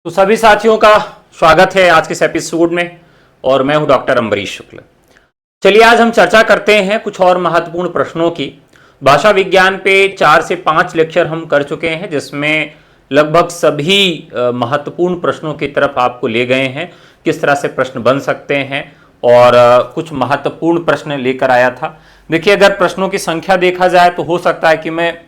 तो सभी साथियों का स्वागत है आज के इस एपिसोड में और मैं हूं डॉक्टर अम्बरीश शुक्ल। चलिए आज हम चर्चा करते हैं कुछ और महत्वपूर्ण प्रश्नों की। भाषा विज्ञान पे 4 से 5 लेक्चर हम कर चुके हैं जिसमें लगभग सभी महत्वपूर्ण प्रश्नों की तरफ आपको ले गए हैं, किस तरह से प्रश्न बन सकते हैं और कुछ महत्वपूर्ण प्रश्न लेकर आया था। देखिए, अगर प्रश्नों की संख्या देखा जाए तो हो सकता है कि मैं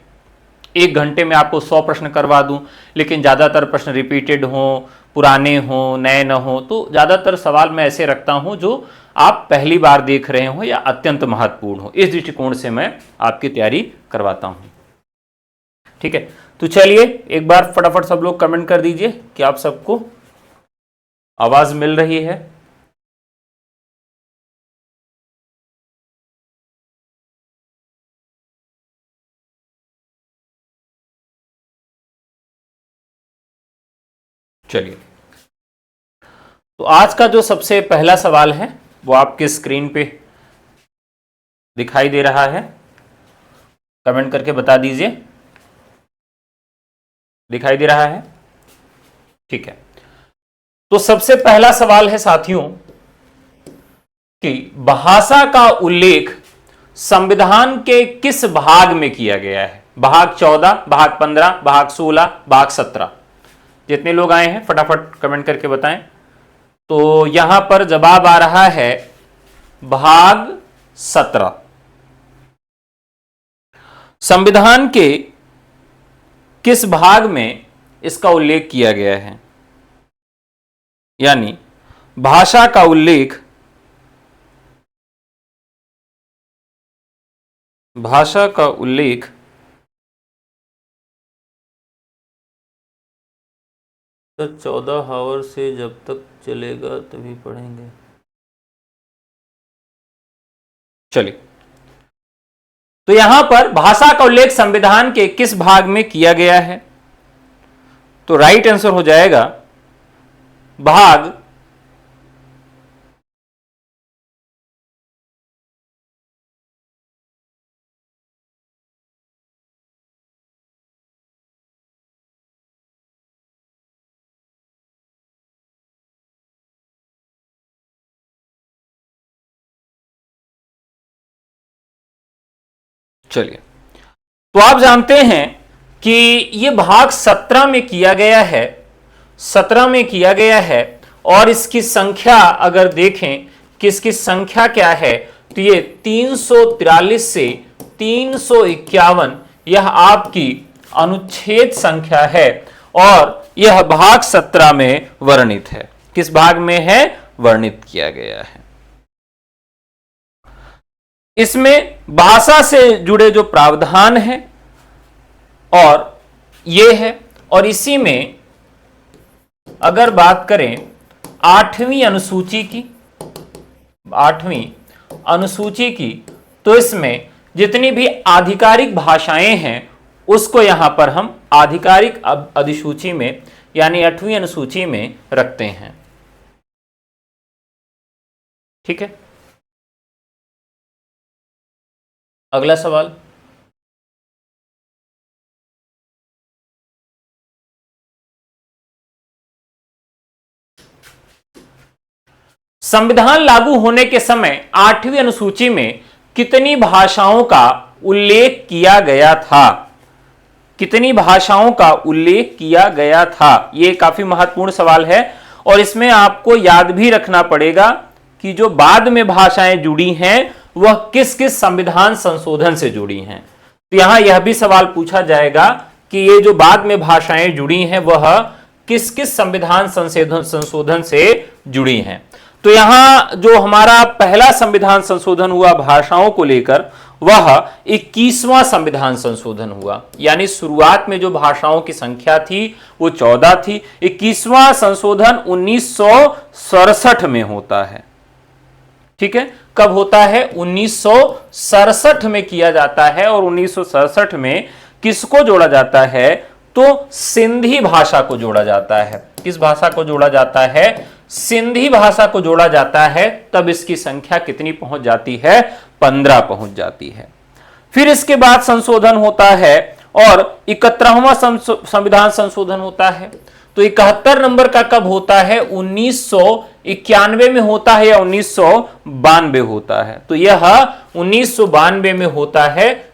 1 घंटे में आपको 100 प्रश्न करवा दूं, लेकिन ज़्यादातर प्रश्न रिपीटेड हों, पुराने हों, नए न हों। तो ज़्यादातर सवाल मैं ऐसे रखता हूं जो आप पहली बार देख रहे हो या अत्यंत महत्वपूर्ण हो। इस दृष्टिकोण से मैं आपकी तैयारी करवाता हूं। ठीक है, तो चलिए एक बार फटाफट सब लोग कमेंट कर दीजिए कि आप सबको आवाज मिल रही है। चलिए, तो आज का जो सबसे पहला सवाल है वो आपके स्क्रीन पे दिखाई दे रहा है। कमेंट करके बता दीजिए, दिखाई दे रहा है? ठीक है, तो सबसे पहला सवाल है साथियों कि भाषा का उल्लेख संविधान के किस भाग में किया गया है? भाग 14, भाग 15, भाग 16, भाग 17। जितने लोग आए हैं फटाफट कमेंट करके बताएं। तो यहां पर जवाब आ रहा है भाग 17। संविधान के किस भाग में इसका उल्लेख किया गया है? यानी भाषा का उल्लेख तो 14 आवर से जब तक चलेगा तभी पढ़ेंगे। चलिए, तो यहां पर भाषा का उल्लेख संविधान के किस भाग में किया गया है? तो राइट आंसर हो जाएगा भाग 17। तो आप जानते हैं कि यह भाग 17 में किया गया है, 17 में किया गया है। और इसकी संख्या अगर देखें कि इसकी संख्या क्या है तो ये 343 से 351 यह आपकी अनुच्छेद संख्या है और यह भाग 17 में वर्णित है। किस भाग में है? वर्णित किया गया है। इसमें भाषा से जुड़े जो प्रावधान हैं और ये है, और इसी में अगर बात करें 8वीं अनुसूची की तो इसमें जितनी भी आधिकारिक भाषाएं हैं उसको यहां पर हम आधिकारिक अधिसूची में यानी 8वीं अनुसूची में रखते हैं। ठीक है, अगला सवाल। संविधान लागू होने के समय 8वीं अनुसूची में कितनी भाषाओं का उल्लेख किया गया था? कितनी भाषाओं का उल्लेख किया गया था? यह काफी महत्वपूर्ण सवाल है और इसमें आपको याद भी रखना पड़ेगा कि जो बाद में भाषाएं जुड़ी हैं वह किस किस संविधान संशोधन से जुड़ी हैं। तो यहां यह भी सवाल पूछा जाएगा कि ये जो बाद में भाषाएं जुड़ी हैं वह किस किस संविधान संशोधन से जुड़ी हैं। तो यहां जो हमारा पहला संविधान संशोधन हुआ भाषाओं को लेकर वह 21वां संविधान संशोधन हुआ। यानी शुरुआत में जो भाषाओं की संख्या थी वो 14 थी। 21वां संशोधन 1967 में होता है। ठीक है, कब होता है? 1967 में किया जाता है। और 1967 में किसको जोड़ा जाता है? तो सिंधी भाषा को जोड़ा जाता है। किस भाषा को जोड़ा जाता है? सिंधी भाषा को जोड़ा जाता है। तब इसकी संख्या कितनी पहुंच जाती है? 15 पहुंच जाती है। फिर इसके बाद संशोधन होता है और 71वां संविधान संशोधन होता है। तो 71 नंबर का कब होता है? 1991 में होता है या 1992 होता है? तो यह 1992 में होता है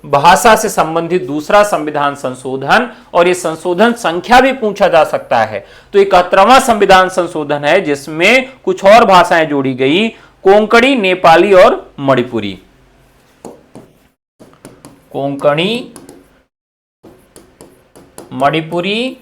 भाषा से संबंधित दूसरा संविधान संशोधन, और ये संशोधन संख्या भी पूछा जा सकता है। तो 71वां संविधान संशोधन है जिसमें कुछ और भाषाएं जोड़ी गई, कोंकणी, नेपाली और मणिपुरी। कोंकणी, मणिपुरी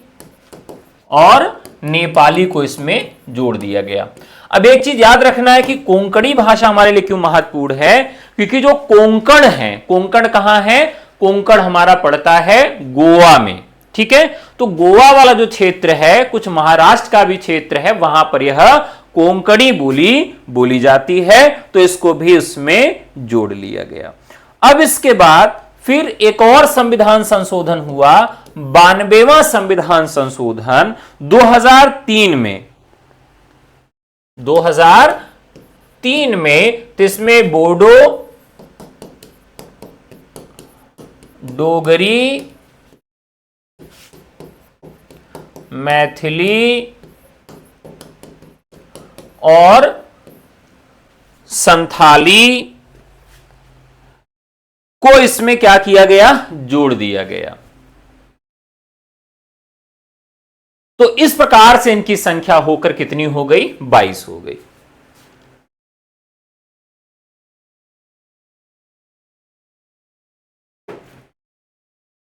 और नेपाली को इसमें जोड़ दिया गया। अब एक चीज याद रखना है कि कोंकणी भाषा हमारे लिए क्यों महत्वपूर्ण है, क्योंकि जो कोंकण है, कोंकण कहां है? कोंकण हमारा पड़ता है गोवा में, ठीक है। तो गोवा वाला जो क्षेत्र है, कुछ महाराष्ट्र का भी क्षेत्र है, वहां पर यह कोंकणी बोली जाती है, तो इसको भी इसमें जोड़ लिया गया। अब इसके बाद फिर एक और संविधान संशोधन हुआ, 92वां संविधान संशोधन 2003 में। 2003 में इसमें बोडो, डोगरी, मैथिली और संथाली को इसमें क्या किया गया? जोड़ दिया गया। तो इस प्रकार से इनकी संख्या होकर कितनी हो गई? 22 हो गई।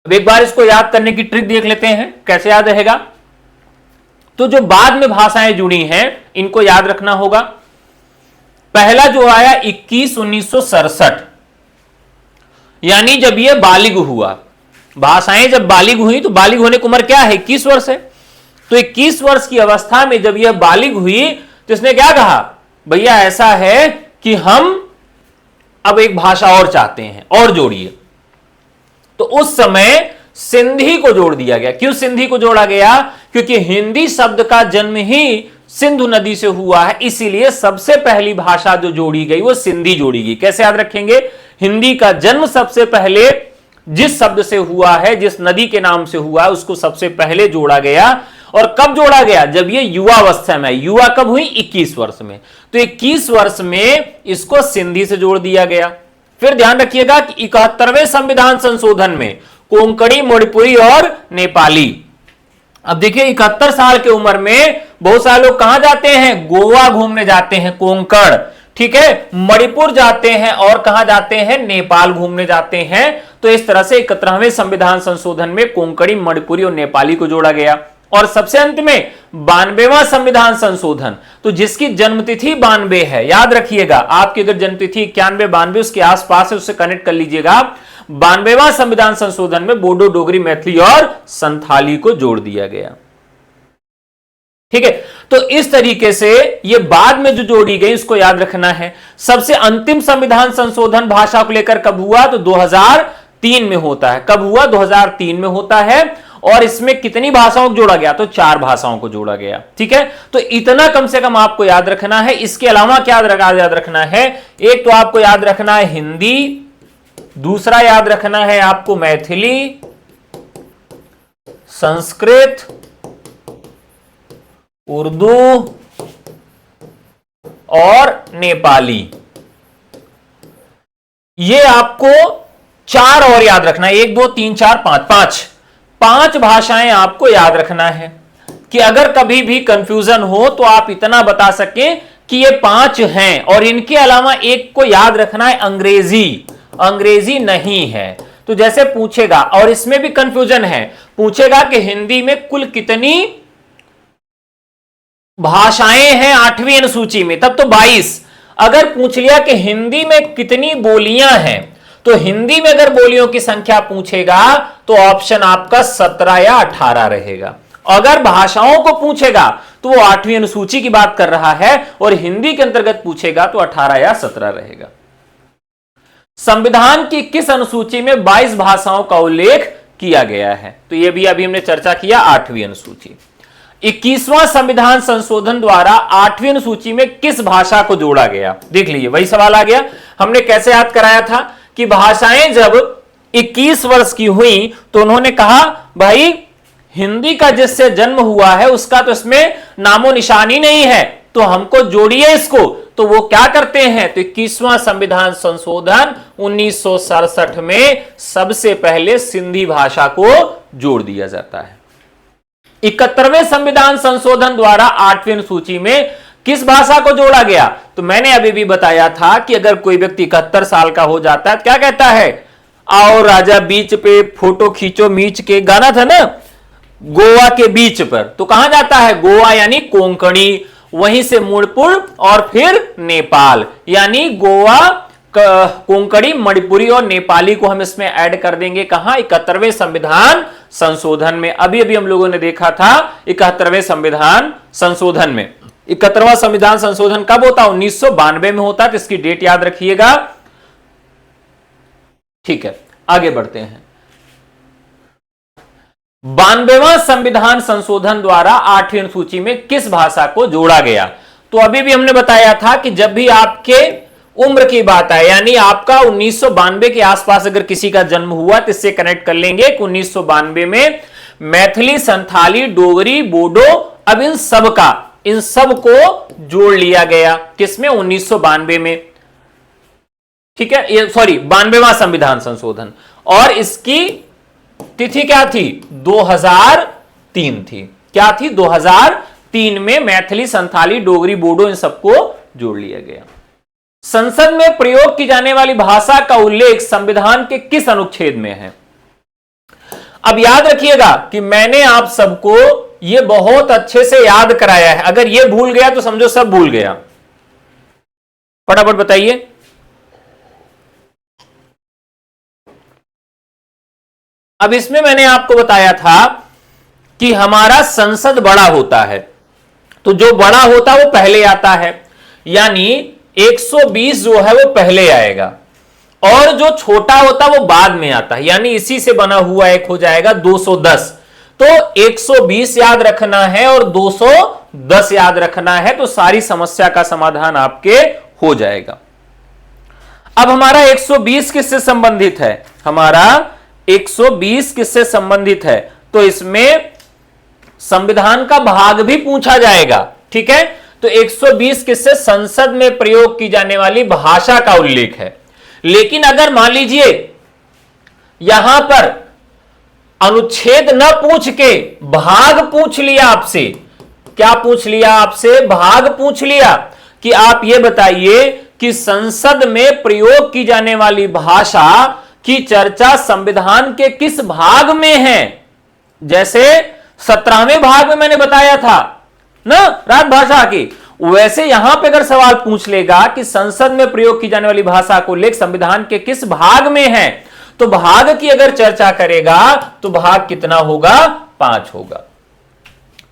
अब एक बार इसको याद करने की ट्रिक देख लेते हैं, कैसे याद रहेगा। तो जो बाद में भाषाएं जुड़ी हैं इनको याद रखना होगा। पहला जो आया 21/1967, यानी जब यह बालिग हुआ। भाषाएं जब बालिग हुई तो बालिग होने की उम्र क्या है? 21 वर्ष है। तो 21 वर्ष की अवस्था में जब यह बालिग हुई तो इसने क्या कहा? भैया ऐसा है कि हम अब एक भाषा और चाहते हैं, और जोड़िए। तो उस समय सिंधी को जोड़ दिया गया। क्यों सिंधी को जोड़ा गया? क्योंकि हिंदी शब्द का जन्म ही सिंधु नदी से हुआ है, इसीलिए सबसे पहली भाषा जो जोड़ी गई वो सिंधी जोड़ी गई। कैसे याद रखेंगे? हिंदी का जन्म सबसे पहले जिस शब्द से हुआ है, जिस नदी के नाम से हुआ है, उसको सबसे पहले जोड़ा गया। और कब जोड़ा गया? जब ये युवावस्था में। युवा कब हुई? 21 वर्ष में। तो 21 वर्ष में इसको सिंधी से जोड़ दिया गया। फिर ध्यान रखिएगा कि 71वें संविधान संशोधन में कोंकणी, मणिपुरी और नेपाली। अब देखिए 71 साल की उम्र में बहुत सारे लोग कहां जाते हैं? गोवा घूमने जाते हैं, कोंकण, ठीक है, मणिपुर जाते हैं, और कहां जाते हैं? नेपाल घूमने जाते हैं। तो इस तरह से 71वें संविधान संशोधन में कोंकणी, मणिपुरी और नेपाली को जोड़ा गया। और सबसे अंत में 92वां संविधान संशोधन, तो जिसकी जन्मतिथि 92 है, याद रखिएगा, आपकी अगर जन्मतिथि 91, 92 उसके आसपास है, उससे कनेक्ट कर लीजिएगा। 92वां संविधान संशोधन में बोडो, डोगरी, मैथिली और संथाली को जोड़ दिया गया। ठीक है, तो इस तरीके से ये बाद में जो जोड़ी गई इसको याद रखना है। सबसे अंतिम संविधान संशोधन भाषा को लेकर कब हुआ? तो 2003 में होता है। कब हुआ? 2003 में होता है। और इसमें कितनी भाषाओं को जोड़ा गया? तो 4 भाषाओं को जोड़ा गया। ठीक है, तो इतना कम से कम आपको याद रखना है। इसके अलावा क्या याद रखना है? एक तो आपको याद रखना है हिंदी, दूसरा याद रखना है आपको मैथिली, संस्कृत, उर्दू और नेपाली। ये आपको 4 और याद रखना है। 1 2 3 4 5 5 भाषाएं आपको याद रखना है कि अगर कभी भी कंफ्यूजन हो तो आप इतना बता सकें कि ये 5 हैं। और इनके अलावा एक को याद रखना है अंग्रेजी। अंग्रेजी नहीं है तो जैसे पूछेगा, और इसमें भी कंफ्यूजन है, पूछेगा कि हिंदी में कुल कितनी भाषाएं हैं 8वीं अनुसूची में, तब तो 22। अगर पूछ लिया कि हिंदी में कितनी बोलियां हैं, तो हिंदी में अगर बोलियों की संख्या पूछेगा तो ऑप्शन आपका 17 या 18 रहेगा। अगर भाषाओं को पूछेगा तो वो 8वीं अनुसूची की बात कर रहा है, और हिंदी के अंतर्गत पूछेगा तो 18 या 17 रहेगा। संविधान की किस अनुसूची में 22 भाषाओं का उल्लेख किया गया है? तो यह भी अभी हमने चर्चा किया, 8वीं अनुसूची। 21वां संविधान संशोधन द्वारा 8वीं अनुसूची में किस भाषा को जोड़ा गया? देख लीजिए, वही सवाल आ गया। हमने कैसे याद कराया था कि भाषाएं जब 21 वर्ष की हुई तो उन्होंने कहा भाई हिंदी का जिससे जन्म हुआ है उसका तो इसमें नामो निशान ही नहीं है, तो हमको जोड़िए इसको। तो वो क्या करते हैं, तो 21वां संविधान संशोधन 1967 में सबसे पहले सिंधी भाषा को जोड़ दिया जाता है। 71वें संविधान संशोधन द्वारा 8वीं अनुसूची में किस भाषा को जोड़ा गया, तो मैंने अभी भी बताया था कि अगर कोई व्यक्ति 71 साल का हो जाता है क्या कहता है, आओ राजा बीच पे फोटो खींचो मीच के, गाना था ना, गोवा के बीच पर, तो कहां जाता है, गोवा यानी कोंकणी, वहीं से मुड़पुर और फिर नेपाल, यानी गोवा कोंकणी मणिपुरी और नेपाली को हम इसमें ऐड कर देंगे कहां, 71वें संविधान संशोधन में। अभी अभी हम लोगों ने देखा था 71वें संविधान संशोधन में। 71वां संविधान संशोधन कब होता, 1992 में होता, तो इसकी डेट याद रखिएगा। ठीक है, आगे बढ़ते हैं। 92वां संविधान संशोधन द्वारा 8वीं अनुसूची में किस भाषा को जोड़ा गया, तो अभी भी हमने बताया था कि जब भी आपके उम्र की बात है, यानी आपका 1992 के आसपास अगर किसी का जन्म हुआ तो इससे कनेक्ट कर लेंगे कि 1992 में मैथिली, संथाली, डोगरी, बोडो, अब इन सब को जोड़ लिया गया किसमें, 1992 में। ठीक है, ये सॉरी 92वां संविधान संशोधन, और इसकी तिथि क्या थी, 2003 थी। क्या थी, 2003 में मैथिली, संथाली, डोगरी, बोडो इन सबको जोड़ लिया गया। संसद में प्रयोग की जाने वाली भाषा का उल्लेख संविधान के किस अनुच्छेद में है। अब याद रखिएगा कि मैंने आप सबको यह बहुत अच्छे से याद कराया है, अगर यह भूल गया तो समझो सब भूल गया। फटाफट बताइए। अब इसमें मैंने आपको बताया था कि हमारा संसद बड़ा होता है, तो जो बड़ा होता है वो पहले आता है, यानी 120 जो है वो पहले आएगा, और जो छोटा होता है वो बाद में आता है, यानी इसी से बना हुआ एक हो जाएगा 210। तो 120 याद रखना है और 210 याद रखना है, तो सारी समस्या का समाधान आपके हो जाएगा। अब हमारा 120 किससे संबंधित है, हमारा 120 किससे संबंधित है, तो इसमें संविधान का भाग भी पूछा जाएगा। ठीक है, तो 120 किससे, संसद में प्रयोग की जाने वाली भाषा का उल्लेख है। लेकिन अगर मान लीजिए यहां पर अनुच्छेद न पूछ के भाग पूछ लिया आपसे, क्या पूछ लिया आपसे, भाग पूछ लिया कि आप यह बताइए कि संसद में प्रयोग की जाने वाली भाषा की चर्चा संविधान के किस भाग में है, जैसे 17वें भाग में मैंने बताया था ना राजभाषा की, वैसे यहां पे अगर सवाल पूछ लेगा कि संसद में प्रयोग की जाने वाली भाषा को उल्लेख संविधान के किस भाग में है, तो भाग की अगर चर्चा करेगा तो भाग कितना होगा, 5 होगा।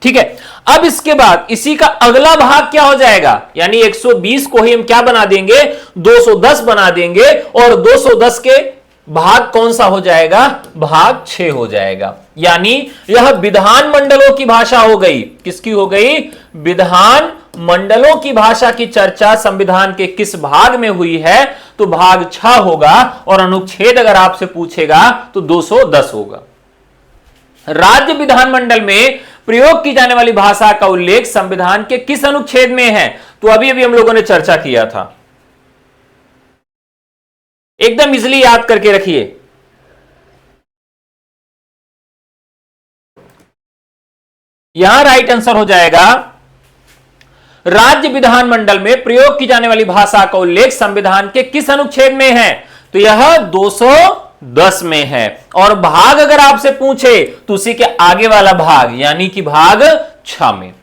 ठीक है, अब इसके बाद इसी का अगला भाग क्या हो जाएगा, यानी 120 को ही हम क्या बना देंगे, 210 बना देंगे, और 210 के भाग कौन सा हो जाएगा, भाग 6 हो जाएगा। यानी यह विधान मंडलों की भाषा हो गई, किसकी हो गई, विधान मंडलों की भाषा की चर्चा संविधान के किस भाग में हुई है, तो भाग 6 होगा, और अनुच्छेद अगर आपसे पूछेगा तो 210 होगा। राज्य विधानमंडल में प्रयोग की जाने वाली भाषा का उल्लेख संविधान के किस अनुच्छेद में है, तो अभी अभी हम लोगों ने चर्चा किया था, एकदम इजीली याद करके रखिए। यहां राइट आंसर हो जाएगा, राज्य विधानमंडल में प्रयोग की जाने वाली भाषा का उल्लेख संविधान के किस अनुच्छेद में है, तो यह 210 में है, और भाग अगर आपसे पूछे तो उसी के आगे वाला भाग, यानी कि भाग 6 में।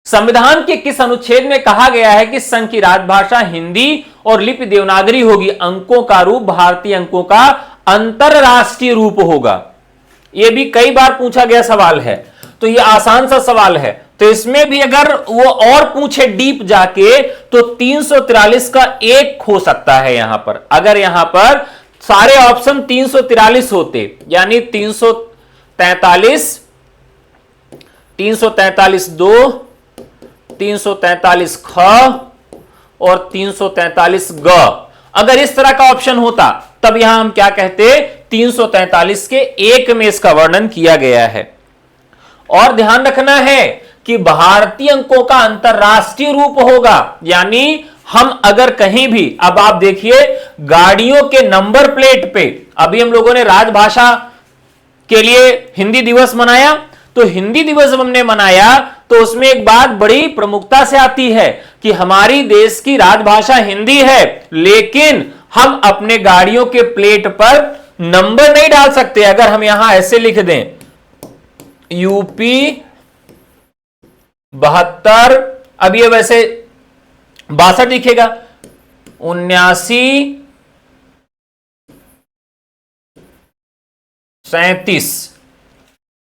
संविधान के किस अनुच्छेद में कहा गया है कि संघ की राजभाषा हिंदी और लिपि देवनागरी होगी, अंकों का रूप भारतीय अंकों का अंतरराष्ट्रीय रूप होगा। यह भी कई बार पूछा गया सवाल है, तो यह आसान सा सवाल है, तो इसमें भी अगर वो और पूछे डीप जाके तो 343 का एक हो सकता है यहां पर, अगर यहां पर सारे ऑप्शन 343 होते, यानी 343 2, 343 ख और 343 ग, अगर इस तरह का ऑप्शन होता तब यहां हम क्या कहते, 343 के 1 में इसका वर्णन किया गया है। और ध्यान रखना है कि भारतीय अंकों का अंतरराष्ट्रीय रूप होगा, यानी हम अगर कहीं भी, अब आप देखिए गाड़ियों के नंबर प्लेट पे, अभी हम लोगों ने राजभाषा के लिए हिंदी दिवस मनाया, तो हिंदी दिवस हमने मनाया तो उसमें एक बात बड़ी प्रमुखता से आती है कि हमारी देश की राजभाषा हिंदी है, लेकिन हम अपने गाड़ियों के प्लेट पर नंबर नहीं डाल सकते। अगर हम यहां ऐसे लिख दें यूपी 72, अब ये वैसे 62 दिखेगा, 79 37,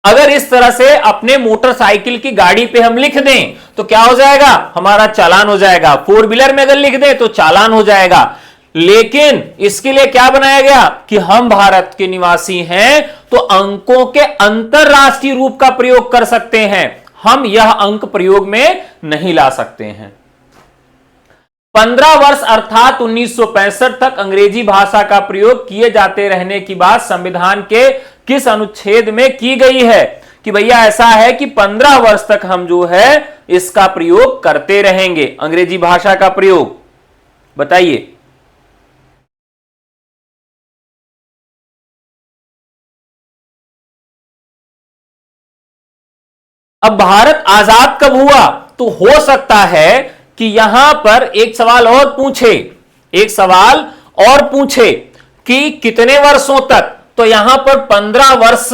अगर इस तरह से अपने मोटरसाइकिल की गाड़ी पे हम लिख दें तो क्या हो जाएगा, हमारा चालान हो जाएगा। 4 व्हीलर में अगर लिख दें तो चालान हो जाएगा। लेकिन इसके लिए क्या बनाया गया कि हम भारत के निवासी हैं तो अंकों के अंतरराष्ट्रीय रूप का प्रयोग कर सकते हैं, हम यह अंक प्रयोग में नहीं ला सकते हैं। 15 वर्ष अर्थात 1965 तक अंग्रेजी भाषा का प्रयोग किए जाते रहने की बात संविधान के किस अनुच्छेद में की गई है कि भैया ऐसा है कि 15 वर्ष तक हम जो है इसका प्रयोग करते रहेंगे, अंग्रेजी भाषा का प्रयोग, बताइए। अब भारत आजाद कब हुआ, तो हो सकता है कि यहां पर एक सवाल और पूछे कि कितने वर्षों तक, तो यहां पर 15 वर्ष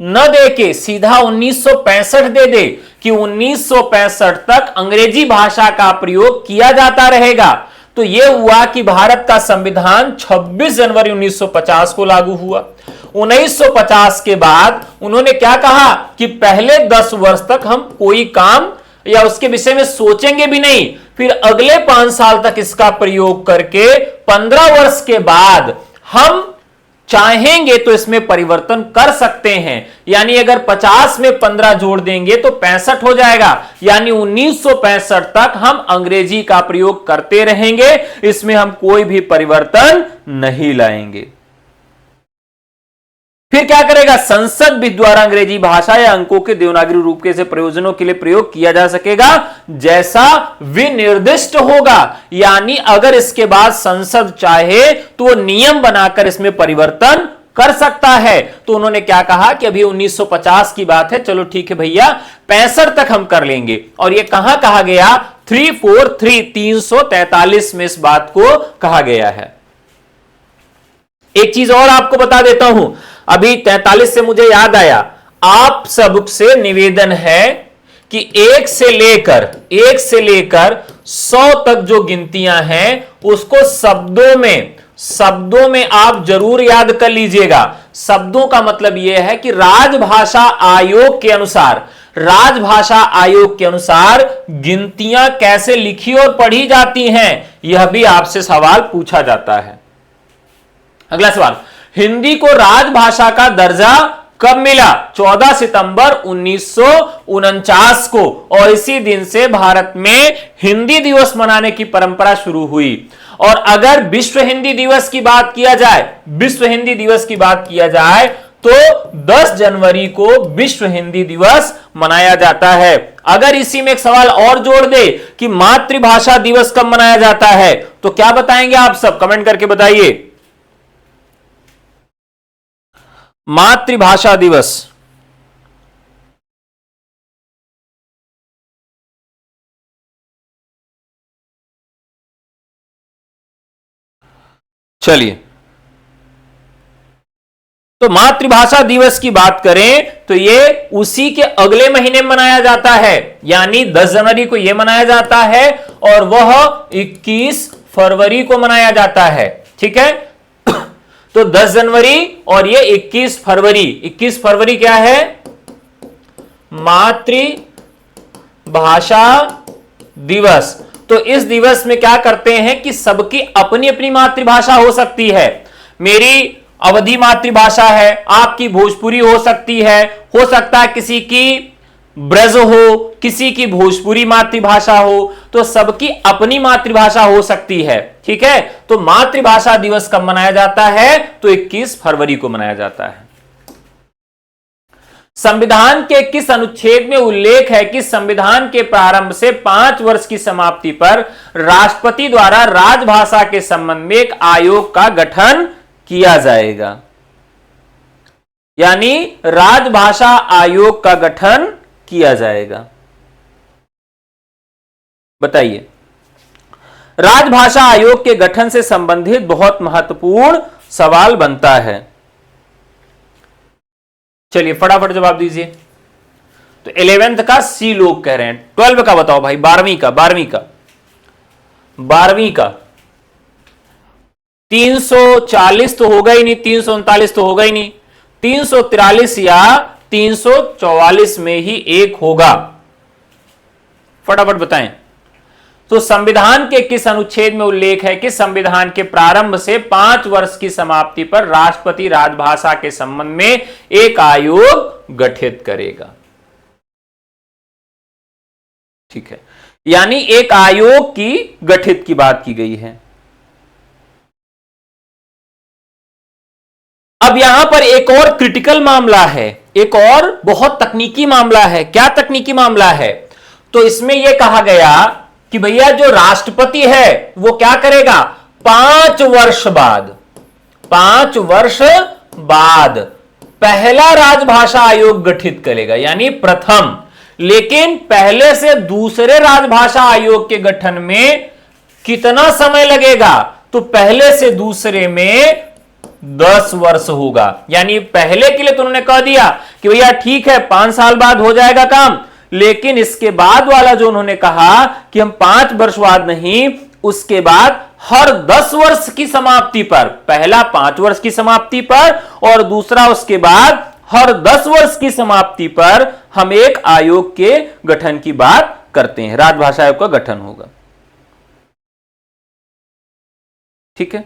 न देके सीधा 1965 दे दे कि 1965 तक अंग्रेजी भाषा का प्रयोग किया जाता रहेगा। तो यह हुआ कि भारत का संविधान 26 जनवरी 1950 को लागू हुआ। 1950 के बाद उन्होंने क्या कहा कि पहले 10 वर्ष तक हम कोई काम या उसके विषय में सोचेंगे भी नहीं, फिर अगले 5 साल तक इसका प्रयोग करके 15 वर्ष के बाद हम चाहेंगे तो इसमें परिवर्तन कर सकते हैं। यानी अगर 50 में 15 जोड़ देंगे तो 65 हो जाएगा, यानी 1965 तक हम अंग्रेजी का प्रयोग करते रहेंगे, इसमें हम कोई भी परिवर्तन नहीं लाएंगे। फिर क्या करेगा, संसद भी द्वारा अंग्रेजी भाषा या अंकों के देवनागरी रूप के से प्रयोजनों के लिए प्रयोग किया जा सकेगा जैसा विनिर्दिष्ट होगा। यानी अगर इसके बाद संसद चाहे तो नियम बनाकर इसमें परिवर्तन कर सकता है। तो उन्होंने क्या कहा कि अभी 1950 की बात है, चलो ठीक है भैया 65 तक हम कर लेंगे। और ये कहां कहा गया, 343 में इस बात को कहा गया है। एक चीज और आपको बता देता हूं, अभी 43 से मुझे याद आया, आप सबसे निवेदन है कि 1 से लेकर 100 तक जो गिनतियां हैं उसको शब्दों में आप जरूर याद कर लीजिएगा। शब्दों का मतलब यह है कि राजभाषा आयोग के अनुसार गिनतियां कैसे लिखी और पढ़ी जाती हैं, यह भी आपसे सवाल पूछा जाता है। अगला सवाल, हिंदी को राजभाषा का दर्जा कब मिला? 14 सितंबर 1949 को, और इसी दिन से भारत में हिंदी दिवस मनाने की परंपरा शुरू हुई। और अगर विश्व हिंदी दिवस की बात किया जाए तो 10 जनवरी को विश्व हिंदी दिवस मनाया जाता है। अगर इसी में एक सवाल और जोड़ दे कि मातृभाषा दिवस कब मनाया जाता है, तो क्या बताएंगे आप सब, कमेंट करके बताइए। मातृभाषा दिवस, चलिए तो मातृभाषा दिवस की बात करें तो ये उसी के अगले महीने में मनाया जाता है, यानी 10 जनवरी को यह मनाया जाता है और वह 21 फरवरी को मनाया जाता है। ठीक है, तो 10 जनवरी और ये 21 फरवरी क्या है, मातृभाषा दिवस। तो इस दिवस में क्या करते हैं कि सबकी अपनी अपनी मातृभाषा हो सकती है। मेरी अवधी मातृभाषा है, आपकी भोजपुरी हो सकती है, हो सकता है किसी की ब्रज हो, किसी की भोजपुरी मातृभाषा हो। तो सबकी अपनी मातृभाषा हो सकती है, ठीक है। तो मातृभाषा दिवस कब मनाया जाता है? तो 21 फरवरी को मनाया जाता है। संविधान के किस अनुच्छेद में उल्लेख है कि संविधान के प्रारंभ से 5 वर्ष की समाप्ति पर राष्ट्रपति द्वारा राजभाषा के संबंध में एक आयोग का गठन किया जाएगा? यानी राजभाषा आयोग का गठन किया जाएगा। बताइए। राजभाषा आयोग के गठन से संबंधित बहुत महत्वपूर्ण सवाल बनता है। चलिए फटाफट जवाब दीजिए। तो 11th का सी लोग कह रहे हैं। 12 का बताओ भाई, 12वीं का 340 तो होगा ही नहीं, 339 तो होगा ही नहीं, 343 या 344 में ही एक होगा। फटाफट बताएं। तो संविधान के किस अनुच्छेद में उल्लेख है कि संविधान के प्रारंभ से 5 वर्ष की समाप्ति पर राष्ट्रपति राजभाषा के संबंध में एक आयोग गठित करेगा? ठीक है, यानी एक आयोग की गठित की बात की गई है। अब यहां पर एक और क्रिटिकल मामला है, एक और बहुत तकनीकी मामला है। क्या तकनीकी मामला है? तो इसमें यह कहा गया कि भैया जो राष्ट्रपति है वो क्या करेगा? 5 वर्ष बाद पहला राजभाषा आयोग गठित करेगा, यानी प्रथम। लेकिन पहले से दूसरे राजभाषा आयोग के गठन में कितना समय लगेगा? तो पहले से दूसरे में 10 वर्ष होगा। यानी पहले के लिए तो उन्होंने कह दिया कि भैया ठीक है 5 साल बाद हो जाएगा काम, लेकिन इसके बाद वाला जो उन्होंने कहा कि हम 5 वर्ष बाद नहीं, उसके बाद हर 10 वर्ष की समाप्ति पर, पहला 5 वर्ष की समाप्ति पर और दूसरा उसके बाद हर 10 वर्ष की समाप्ति पर हम एक आयोग के गठन की बात करते हैं। राजभाषा आयोग का गठन होगा। ठीक है।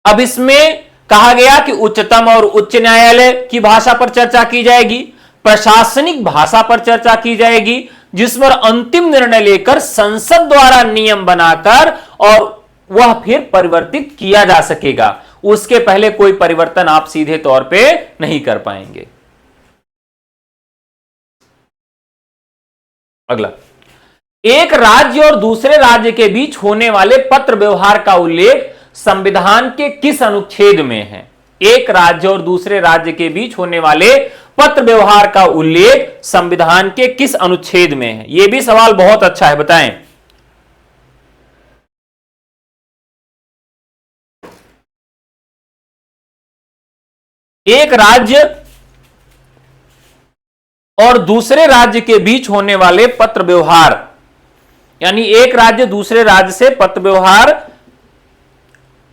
अब इसमें कहा गया कि उच्चतम और उच्च न्यायालय की भाषा पर चर्चा की जाएगी, प्रशासनिक भाषा पर चर्चा की जाएगी, जिस पर अंतिम निर्णय लेकर संसद द्वारा नियम बनाकर और वह फिर परिवर्तित किया जा सकेगा। उसके पहले कोई परिवर्तन आप सीधे तौर पे नहीं कर पाएंगे। अगला, एक राज्य और दूसरे राज्य के बीच होने वाले पत्र व्यवहार का उल्लेख संविधान के किस अनुच्छेद में है? एक राज्य और दूसरे राज्य के बीच होने वाले पत्र व्यवहार का उल्लेख संविधान के किस अनुच्छेद में है? यह भी सवाल बहुत अच्छा है, बताएं। एक राज्य और दूसरे राज्य के बीच होने वाले पत्र व्यवहार, यानी एक राज्य दूसरे राज्य से पत्र व्यवहार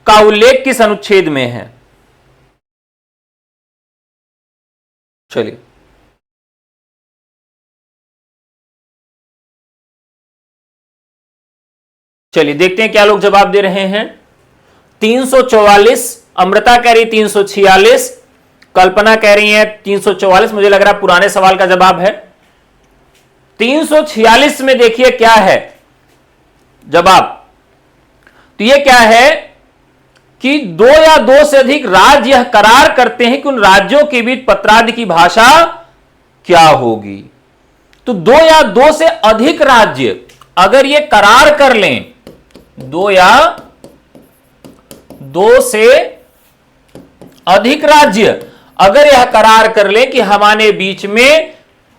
का उल्लेख किस अनुच्छेद में है? चलिए, देखते हैं क्या लोग जवाब दे रहे हैं। 344, अमृता कह रही 346, कल्पना कह रही है 344। मुझे लग रहा है पुराने सवाल का जवाब है। 346 में देखिए क्या है जवाब। तो यह क्या है कि 2 या 2 से अधिक राज्य यह करार करते हैं कि उन राज्यों के बीच पत्रादि की भाषा क्या होगी। तो 2 या 2 से अधिक राज्य अगर ये करार कर लें, 2 या 2 से अधिक राज्य अगर यह करार कर लें कि हमारे बीच में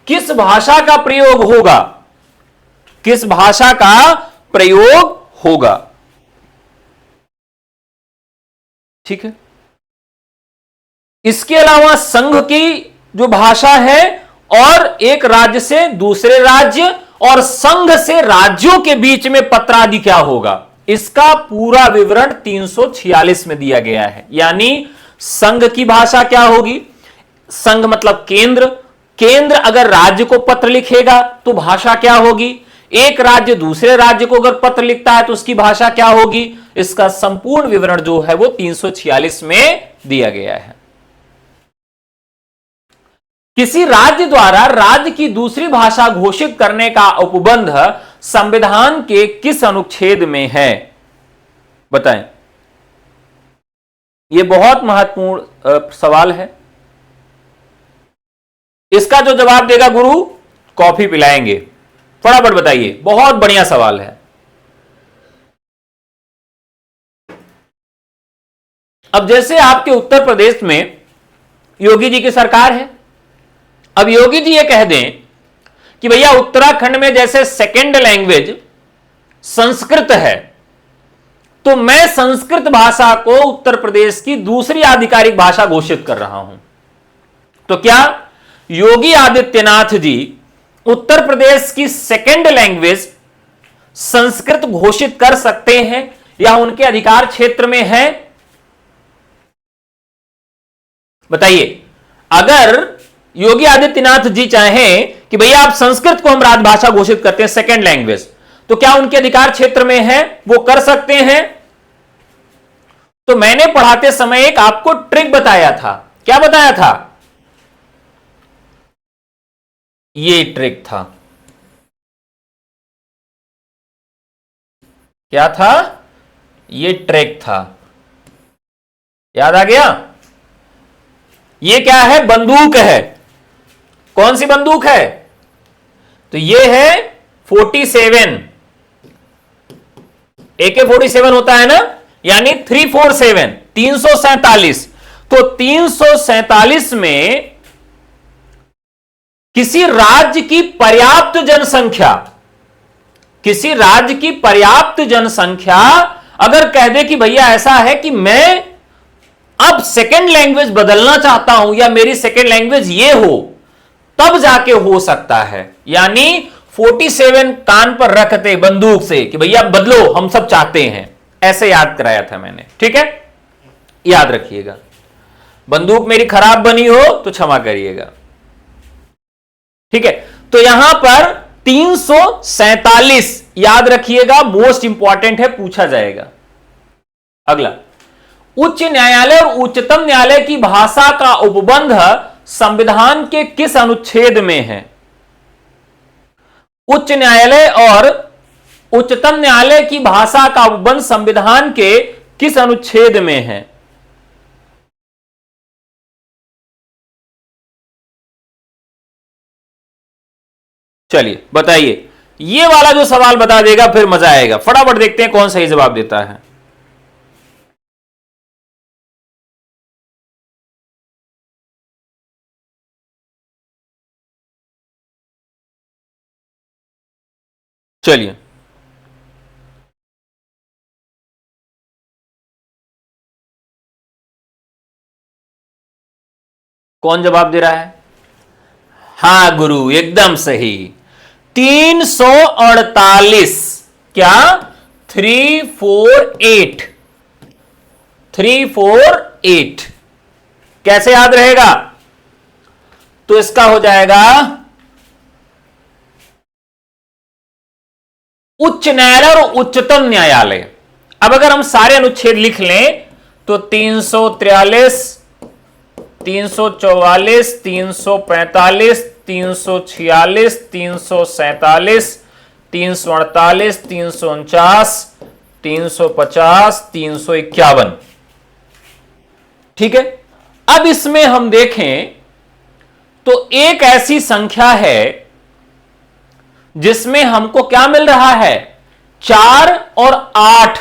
किस भाषा का प्रयोग होगा, किस भाषा का प्रयोग होगा। ठीक है। इसके अलावा संघ की जो भाषा है और एक राज्य से दूसरे राज्य और संघ से राज्यों के बीच में पत्रादि क्या होगा, इसका पूरा विवरण 346 में दिया गया है। यानी संघ की भाषा क्या होगी, संघ मतलब केंद्र, केंद्र अगर राज्य को पत्र लिखेगा तो भाषा क्या होगी, एक राज्य दूसरे राज्य को अगर पत्र लिखता है तो उसकी भाषा क्या होगी, इसका संपूर्ण विवरण जो है वो 346 में दिया गया है। किसी राज्य द्वारा राज्य की दूसरी भाषा घोषित करने का उपबंध संविधान के किस अनुच्छेद में है? बताएं। यह बहुत महत्वपूर्ण सवाल है। इसका जो जवाब देगा गुरु कॉफी पिलाएंगे। फटाफट बताइए, बहुत बढ़िया सवाल है। अब जैसे आपके उत्तर प्रदेश में योगी जी की सरकार है, अब योगी जी ये कह दें कि भैया उत्तराखंड में जैसे सेकेंड लैंग्वेज संस्कृत है, तो मैं संस्कृत भाषा को उत्तर प्रदेश की दूसरी आधिकारिक भाषा घोषित कर रहा हूं। तो क्या योगी आदित्यनाथ जी उत्तर प्रदेश की सेकेंड लैंग्वेज संस्कृत घोषित कर सकते हैं या उनके अधिकार क्षेत्र में है? बताइए। अगर योगी आदित्यनाथ जी चाहें कि भैया आप संस्कृत को हम राजभाषा घोषित करते हैं सेकेंड लैंग्वेज, तो क्या उनके अधिकार क्षेत्र में है? वो कर सकते हैं। तो मैंने पढ़ाते समय एक आपको ट्रिक बताया था। क्या बताया था? ये ट्रिक था। क्या था? ये ट्रिक था। याद आ गया? ये क्या है? बंदूक है। कौन सी बंदूक है? तो ये है 47। AK-47 होता है ना, यानी 347, 347। तो 347 में किसी राज्य की पर्याप्त जनसंख्या, किसी राज्य की पर्याप्त जनसंख्या अगर कह दे कि भैया ऐसा है कि मैं अब सेकेंड लैंग्वेज बदलना चाहता हूं या मेरी सेकेंड लैंग्वेज ये हो, तब जाके हो सकता है। यानी 47 कान पर रखते बंदूक से कि भैया बदलो, हम सब चाहते हैं। ऐसे याद कराया था मैंने, ठीक है? याद रखिएगा। बंदूक मेरी खराब बनी हो तो क्षमा करिएगा, ठीक है? तो यहां पर 347 याद रखिएगा, मोस्ट इंपॉर्टेंट है, पूछा जाएगा। अगला, उच्च न्यायालय और उच्चतम न्यायालय की भाषा का उपबंध संविधान के किस अनुच्छेद में है? उच्च न्यायालय और उच्चतम न्यायालय की भाषा का उपबंध संविधान के किस अनुच्छेद में है? चलिए बताइए। ये वाला जो सवाल बता देगा फिर मजा आएगा। फटाफट देखते हैं कौन सही जवाब देता है। चलिए, कौन जवाब दे रहा है? हां गुरु, एकदम सही। 348। क्या? 348। 348 कैसे याद रहेगा? तो इसका हो जाएगा उच्च न्यायालय और उच्चतम न्यायालय। अब अगर हम सारे अनुच्छेद लिख लें तो 343, 344, 345, 346, 347, 348, 349, 350, 351, ठीक है? अब इसमें हम देखें तो एक ऐसी संख्या है जिसमें हमको क्या मिल रहा है? 4 और 8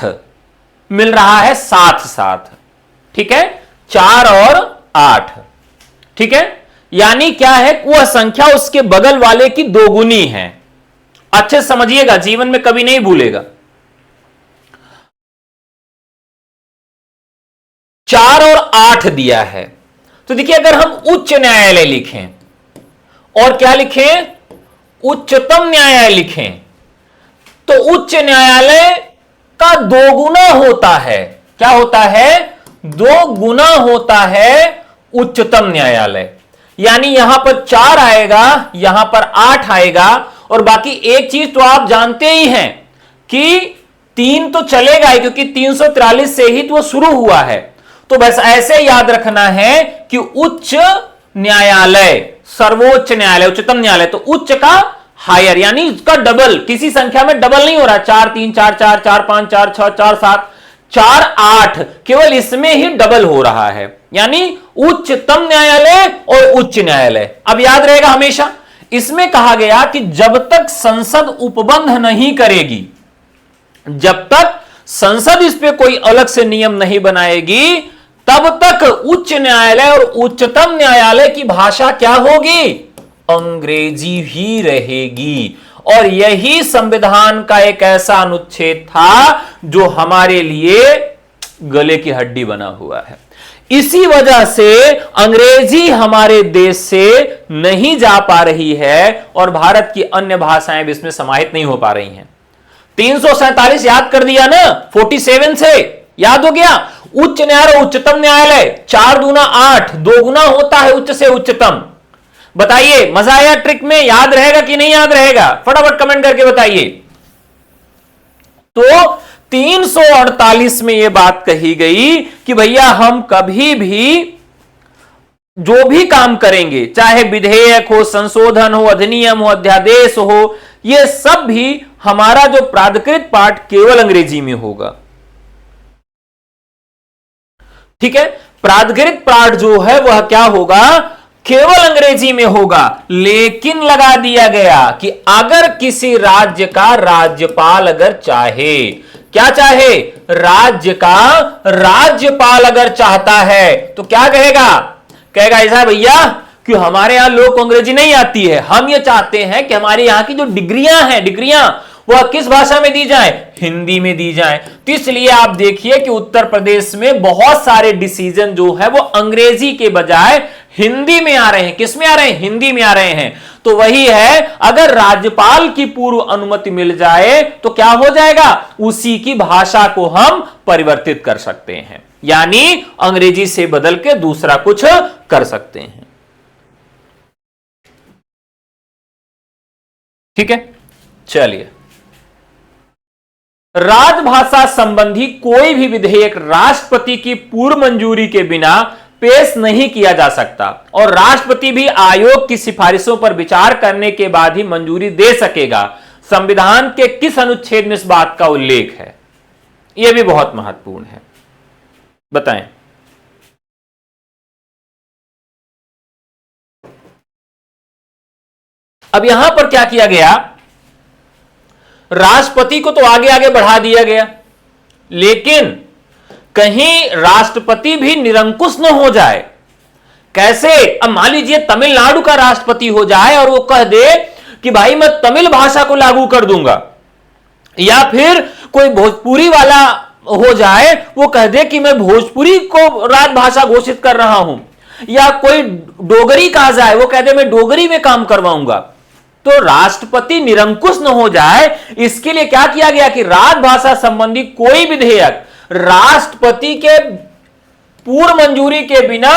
मिल रहा है साथ साथ, ठीक है? 4 और 8, ठीक है? यानी क्या है? वह संख्या उसके बगल वाले की दोगुनी है। अच्छे समझिएगा, जीवन में कभी नहीं भूलेगा। 4 और 8 दिया है। तो देखिए, अगर हम उच्च न्यायालय लिखें और क्या लिखें? उच्चतम न्यायालय लिखें, तो उच्च न्यायालय का दोगुना होता है। क्या होता है? 2 गुना होता है उच्चतम न्यायालय। यानी यहां पर 4 आएगा, यहां पर 8 आएगा। और बाकी एक चीज तो आप जानते ही हैं कि 3 तो चलेगा ही, क्योंकि 343 से ही तो शुरू हुआ है। तो बस ऐसे याद रखना है कि उच्च न्यायालय, सर्वोच्च न्यायालय, उच्चतम न्यायालय, तो उच्च का हायर, यानी उसका डबल, किसी संख्या में डबल नहीं हो रहा, 4 3 4 4 4 5 4 6 4 7 4 8, केवल इसमें ही डबल हो रहा है, यानी उच्चतम न्यायालय और उच्च न्यायालय। अब याद रहेगा हमेशा, इसमें कहा गया कि जब तक संसद उपबंध नहीं करेगी, जब तक संसद इस पे कोई अलग से नियम नहीं बनाएगी, तब तक उच्च न्यायालय और उच्चतम न्यायालय की भाषा क्या होगी, अंग्रेजी ही रहेगी। और यही संविधान का एक ऐसा अनुच्छेद था जो हमारे लिए गले की हड्डी बना हुआ है। इसी वजह से अंग्रेजी हमारे देश से नहीं जा पा रही है और भारत की अन्य भाषाएं भी इसमें समाहित नहीं हो पा रही हैं। 347 याद कर दिया ना, 47 से याद हो गया। उच्च न्यायालय उच्चतम न्यायालय, 4 दूना 8, 2 गुना होता है उच्च से उच्चतम। बताइए मजा आया ट्रिक में, याद रहेगा कि नहीं याद रहेगा, फटाफट कमेंट करके बताइए। तो 348 में यह बात कही गई कि भैया हम कभी भी जो भी काम करेंगे, चाहे विधेयक हो, संशोधन हो, अधिनियम हो, अध्यादेश हो, यह सब भी हमारा जो प्राधिकृत पाठ केवल अंग्रेजी में होगा। ठीक है, प्राधिकृत पाठ जो है वह क्या होगा, केवल अंग्रेजी में होगा। लेकिन लगा दिया गया कि अगर किसी राज्य का राज्यपाल अगर चाहे, क्या चाहे, राज्य का राज्यपाल अगर चाहता है तो क्या कहेगा, कहेगा ऐसा भैया कि हमारे यहां लोग को अंग्रेजी नहीं आती है, हम ये चाहते हैं कि हमारे यहां की जो डिग्रियां हैं, डिग्रियां वह किस भाषा में दी जाए, हिंदी में दी जाए। तो इसलिए आप देखिए कि उत्तर प्रदेश में बहुत सारे डिसीजन जो है वो अंग्रेजी के बजाय हिंदी में आ रहे हैं। किस में आ रहे हैं, हिंदी में आ रहे हैं। तो वही है, अगर राज्यपाल की पूर्व अनुमति मिल जाए तो क्या हो जाएगा, उसी की भाषा को हम परिवर्तित कर सकते हैं, यानी अंग्रेजी से बदल के दूसरा कुछ कर सकते हैं। ठीक है, चलिए, राजभाषा संबंधी कोई भी विधेयक राष्ट्रपति की पूर्व मंजूरी के बिना पेश नहीं किया जा सकता और राष्ट्रपति भी आयोग की सिफारिशों पर विचार करने के बाद ही मंजूरी दे सकेगा। संविधान के किस अनुच्छेद में इस बात का उल्लेख है, यह भी बहुत महत्वपूर्ण है, बताएं। अब यहां पर क्या किया गया, राष्ट्रपति को तो आगे आगे बढ़ा दिया गया, लेकिन कहीं राष्ट्रपति भी निरंकुश न हो जाए। कैसे, अब मान लीजिए तमिलनाडु का राष्ट्रपति हो जाए और वो कह दे कि भाई मैं तमिल भाषा को लागू कर दूंगा, या फिर कोई भोजपुरी वाला हो जाए, वो कह दे कि मैं भोजपुरी को राजभाषा घोषित कर रहा हूं, या कोई डोगरी कहा जाए, वो कह दे मैं डोगरी में काम करवाऊंगा। तो राष्ट्रपति निरंकुश न हो जाए, इसके लिए क्या किया गया कि राजभाषा संबंधी कोई विधेयक राष्ट्रपति के पूर्व मंजूरी के बिना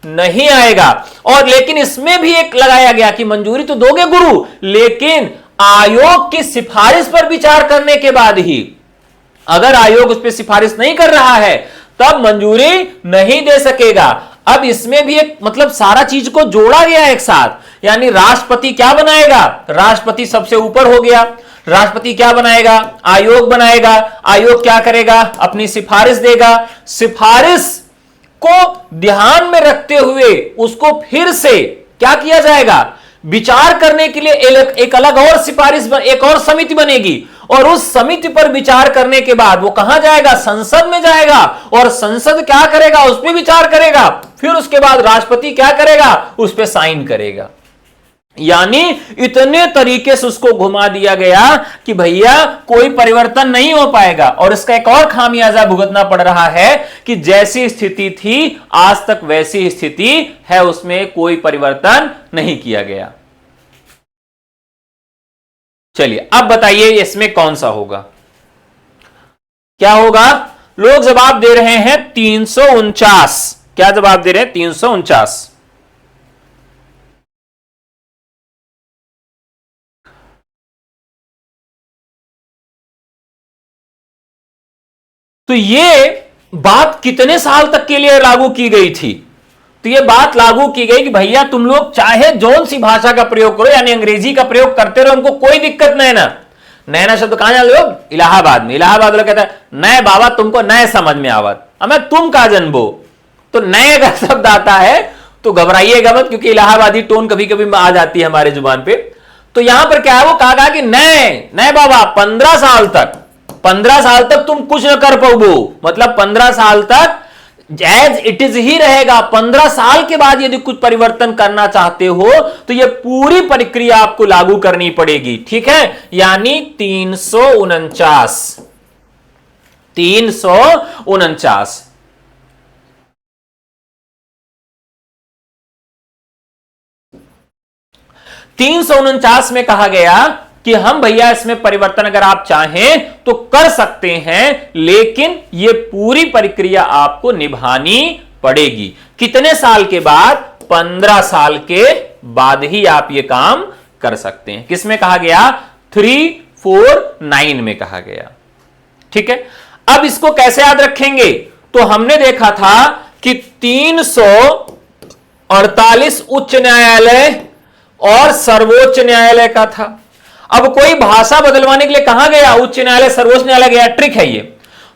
नहीं आएगा। और लेकिन इसमें भी एक लगाया गया कि मंजूरी तो दोगे गुरु, लेकिन आयोग की सिफारिश पर विचार करने के बाद ही, अगर आयोग उस पर सिफारिश नहीं कर रहा है तब मंजूरी नहीं दे सकेगा। अब इसमें भी एक मतलब सारा चीज को जोड़ा गया एक साथ, यानी राष्ट्रपति क्या बनाएगा, राष्ट्रपति सबसे ऊपर हो गया, राष्ट्रपति क्या बनाएगा, आयोग बनाएगा, आयोग क्या करेगा, अपनी सिफारिश देगा, सिफारिश को ध्यान में रखते हुए उसको फिर से क्या किया जाएगा, विचार करने के लिए एक अलग और सिफारिश, एक और समिति बनेगी, और उस समिति पर विचार करने के बाद वो कहां जाएगा, संसद में जाएगा, और संसद क्या करेगा, उस पर विचार करेगा, फिर उसके बाद राष्ट्रपति क्या करेगा, उस पर साइन करेगा। यानी इतने तरीके से उसको घुमा दिया गया कि भैया कोई परिवर्तन नहीं हो पाएगा। और इसका एक और खामियाजा भुगतना पड़ रहा है कि जैसी स्थिति थी आज तक वैसी स्थिति है, उसमें कोई परिवर्तन नहीं किया गया। चलिए अब बताइए इसमें कौन सा होगा, क्या होगा। लोग जवाब दे रहे हैं 349, क्या जवाब दे रहे हैं, 349। तो ये बात कितने साल तक के लिए लागू की गई थी, तो ये बात लागू की गई कि भैया तुम लोग चाहे जौन सी भाषा का प्रयोग करो, यानी अंग्रेजी का प्रयोग करते रहो, हमको कोई दिक्कत नहीं ना। नैना शब्द कहां जान लोग? इलाहाबाद में। इलाहाबाद लोग कहता है नए बाबा तुमको नए समझ में आवत, हमें तुम का जनबो। तो नए का शब्द आता है तो घबराइएगा मत, क्योंकि इलाहाबादी टोन कभी कभी आ जाती है हमारे जुबान पे। तो यहां पर क्या है, वो कहा कि नए नए बाबा 15 साल तक तुम कुछ न कर पाओ, मतलब 15 साल तक एज इट इज ही रहेगा। 15 साल के बाद यदि कुछ परिवर्तन करना चाहते हो तो यह पूरी प्रक्रिया आपको लागू करनी पड़ेगी, ठीक है। यानी 349 349 में कहा गया कि हम भैया इसमें परिवर्तन अगर आप चाहें तो कर सकते हैं, लेकिन यह पूरी प्रक्रिया आपको निभानी पड़ेगी। कितने साल के बाद? 15 साल के बाद ही आप यह काम कर सकते हैं। किसमें कहा गया? 349 में कहा गया, ठीक है। अब इसको कैसे याद रखेंगे? तो हमने देखा था कि 348 उच्च न्यायालय और सर्वोच्च न्यायालय का था। अब कोई भाषा बदलवाने के लिए कहां गया? उच्च न्यायालय सर्वोच्च न्यायालय गया, ट्रिक है ये।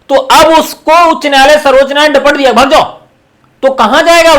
तो अब उसको उच्च न्यायालय सर्वोच्च न्यायालय डपट दिया, भाग जाओ। तो कहां जाएगा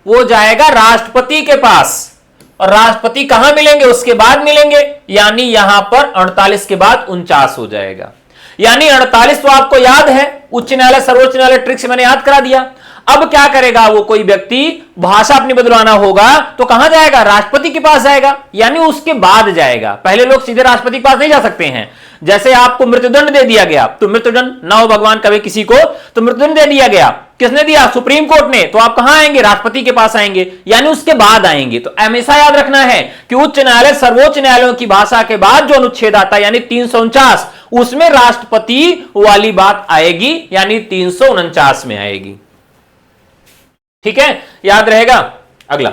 वो जाएगा राष्ट्रपति के पास। और राष्ट्रपति कहां मिलेंगे? उसके बाद मिलेंगे, यानी यहां पर 48 के बाद 49 हो जाएगा। यानी 48 तो आपको याद है, उच्च न्यायालय सर्वोच्च न्यायालय ट्रिक से मैंने याद करा दिया। अब क्या करेगा वो? कोई व्यक्ति भाषा अपनी बदलवाना होगा तो कहां जाएगा? राष्ट्रपति के पास जाएगा, यानी उसके बाद जाएगा। पहले लोग सीधे राष्ट्रपति के पास नहीं जा सकते हैं। जैसे आपको मृत्युदंड दे दिया गया, तो मृत्युदंड ना हो भगवान कभी किसी को, तो मृत्युदंड दे दिया गया, किसने दिया? सुप्रीम कोर्ट ने। तो आप कहां आएंगे? राष्ट्रपति के पास आएंगे, यानी उसके बाद आएंगे। तो हमेशा याद रखना है कि उच्च न्यायालय सर्वोच्च न्यायालयों की भाषा के बाद जो अनुच्छेद आता है, यानी 349, उसमें राष्ट्रपति वाली बात आएगी, यानी 349 में आएगी, ठीक है, याद रहेगा। अगला,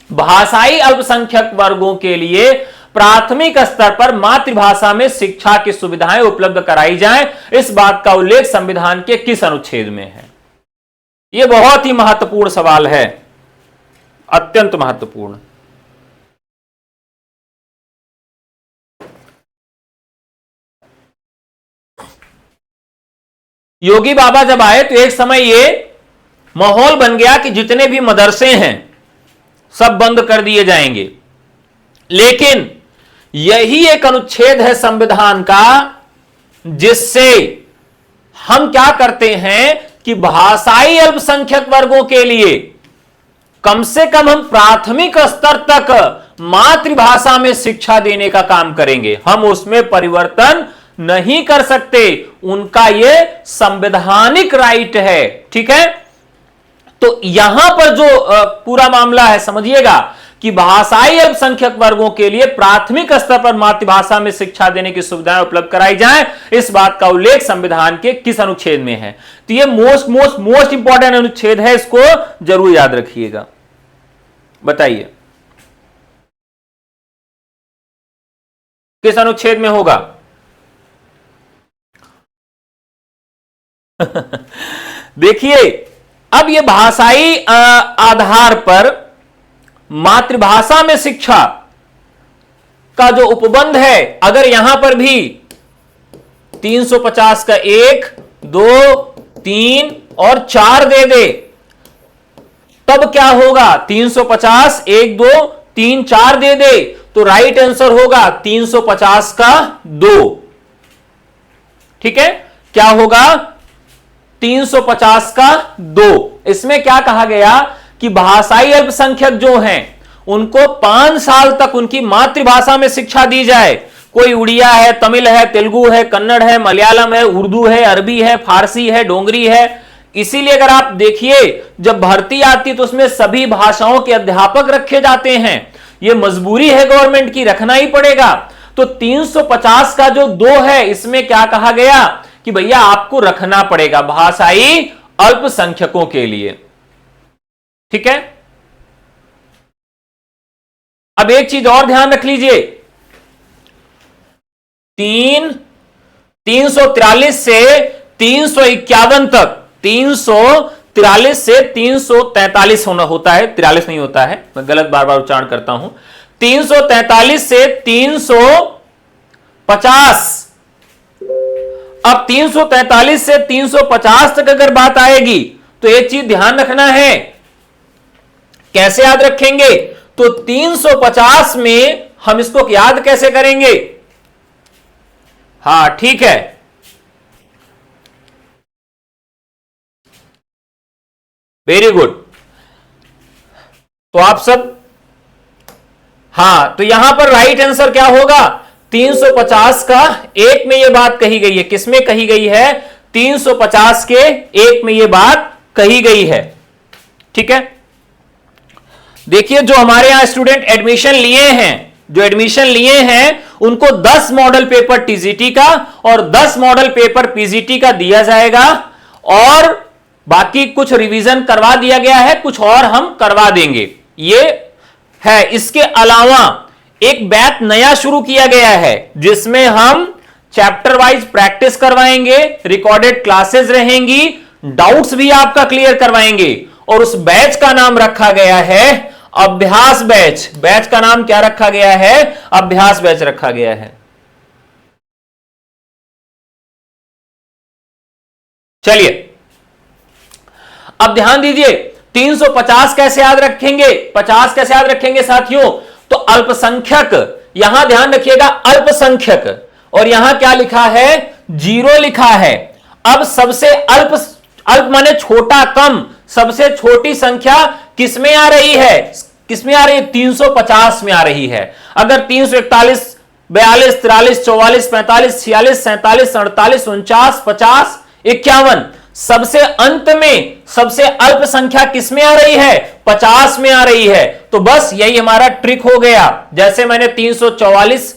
भाषाई अल्पसंख्यक वर्गों के लिए प्राथमिक स्तर पर मातृभाषा में शिक्षा की सुविधाएं उपलब्ध कराई जाएं, इस बात का उल्लेख संविधान के किस अनुच्छेद में है? यह बहुत ही महत्वपूर्ण सवाल है, अत्यंत महत्वपूर्ण। योगी बाबा जब आए तो एक समय यह माहौल बन गया कि जितने भी मदरसे हैं सब बंद कर दिए जाएंगे, लेकिन यही एक अनुच्छेद है संविधान का जिससे हम क्या करते हैं कि भाषाई अल्पसंख्यक वर्गों के लिए कम से कम हम प्राथमिक स्तर तक मातृभाषा में शिक्षा देने का काम करेंगे। हम उसमें परिवर्तन नहीं कर सकते, उनका यह संवैधानिक राइट है, ठीक है। तो यहां पर जो पूरा मामला है समझिएगा कि भाषाई अल्पसंख्यक वर्गों के लिए प्राथमिक स्तर पर मातृभाषा में शिक्षा देने की सुविधाएं उपलब्ध कराई जाएं, इस बात का उल्लेख संविधान के किस अनुच्छेद में है? तो ये मोस्ट इंपॉर्टेंट अनुच्छेद है, इसको जरूर याद रखिएगा। बताइए किस अनुच्छेद में होगा? देखिए, अब यह भाषाई आधार पर मातृभाषा में शिक्षा का जो उपबंध है, अगर यहां पर भी 350 का 1, 2, 3 और 4 दे दे, तब क्या होगा? 350 1, 2, 3, 4 दे दे तो राइट आंसर होगा 350 का 2, ठीक है। क्या होगा? 350 का 2। इसमें क्या कहा गया कि भाषाई अल्पसंख्यक जो हैं उनको 5 साल तक उनकी मातृभाषा में शिक्षा दी जाए। कोई उड़िया है, तमिल है, तेलुगु है, कन्नड़ है, मलयालम है, उर्दू है, अरबी है, फारसी है, डोंगरी है। इसीलिए अगर आप देखिए जब भर्ती आती तो उसमें सभी भाषाओं के अध्यापक रखे जाते हैं। यह मजबूरी है गवर्नमेंट की, रखना ही पड़ेगा। तो 350 का जो 2 है, इसमें क्या कहा गया कि भैया आपको रखना पड़ेगा भाषाई अल्पसंख्यकों के लिए, ठीक है। अब एक चीज और ध्यान रख लीजिए, 343 से 351 तक, 343 43 से 343 होना होता है, 43 नहीं होता है, मैं गलत बार बार उच्चारण करता हूं। 343 से 350। अब 343 से 350 तक अगर बात आएगी तो एक चीज ध्यान रखना है, कैसे याद रखेंगे? तो 350 में हम इसको याद कैसे करेंगे? हां ठीक है, वेरी गुड। तो आप सब, हां, तो यहां पर राइट आंसर क्या होगा? 350 का एक में यह बात कही गई है। किसमें कही गई है? 350 के एक में यह बात कही गई है। ठीक है, देखिए जो हमारे यहां स्टूडेंट एडमिशन लिए हैं, जो एडमिशन लिए हैं उनको 10 मॉडल पेपर टीजीटी का और 10 मॉडल पेपर पीजीटी का दिया जाएगा, और बाकी कुछ रिवीजन करवा दिया गया है, कुछ और हम करवा देंगे, ये है। इसके अलावा एक बैच नया शुरू किया गया है जिसमें हम चैप्टर वाइज प्रैक्टिस करवाएंगे, रिकॉर्डेड क्लासेस रहेंगी, डाउट्स भी आपका क्लियर करवाएंगे, और उस बैच का नाम रखा गया है अभ्यास बैच। बैच का नाम क्या रखा गया है? अभ्यास बैच रखा गया है। चलिए अब ध्यान दीजिए, 350 कैसे याद रखेंगे, 50 कैसे याद रखेंगे साथियों? तो अल्पसंख्यक, यहां ध्यान रखिएगा अल्पसंख्यक, और यहां क्या लिखा है? 0 लिखा है। अब सबसे अल्प माने छोटा, कम, सबसे छोटी संख्या किसमें आ रही है? किसमें आ रही है? 350 में आ रही है। अगर 341, 42, 43, 44, 45, 46, 47, 48, 49, 50, 51, सबसे अंत में सबसे अल्प संख्या किसमें आ रही है? 50 में आ रही है। तो बस यही हमारा ट्रिक हो गया। जैसे मैंने 344,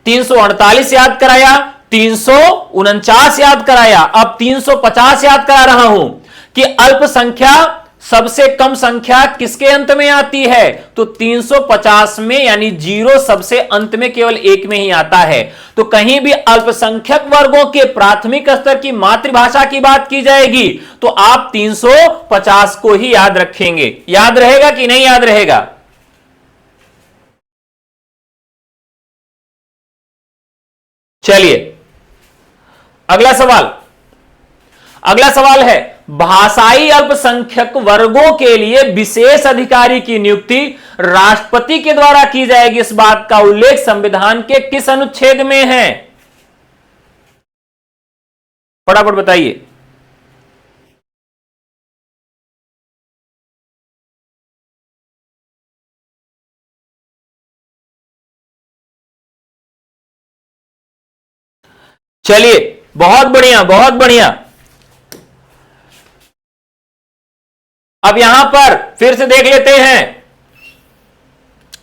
348 याद कराया, 349 याद कराया, अब 350 याद करा रहा हूं कि अल्प संख्या सबसे कम संख्या किसके अंत में आती है? तो 350 में, यानी 0 सबसे अंत में केवल एक में ही आता है। तो कहीं भी अल्पसंख्यक वर्गों के प्राथमिक स्तर की मातृभाषा की बात की जाएगी तो आप 350 को ही याद रखेंगे। याद रहेगा कि नहीं याद रहेगा? चलिए अगला सवाल, अगला सवाल है भाषाई अल्पसंख्यक वर्गों के लिए विशेष अधिकारी की नियुक्ति राष्ट्रपति के द्वारा की जाएगी। इस बात का उल्लेख संविधान के किस अनुच्छेद में है? फटाफट बताइए। चलिए बहुत बढ़िया, बहुत बढ़िया। अब यहां पर फिर से देख लेते हैं,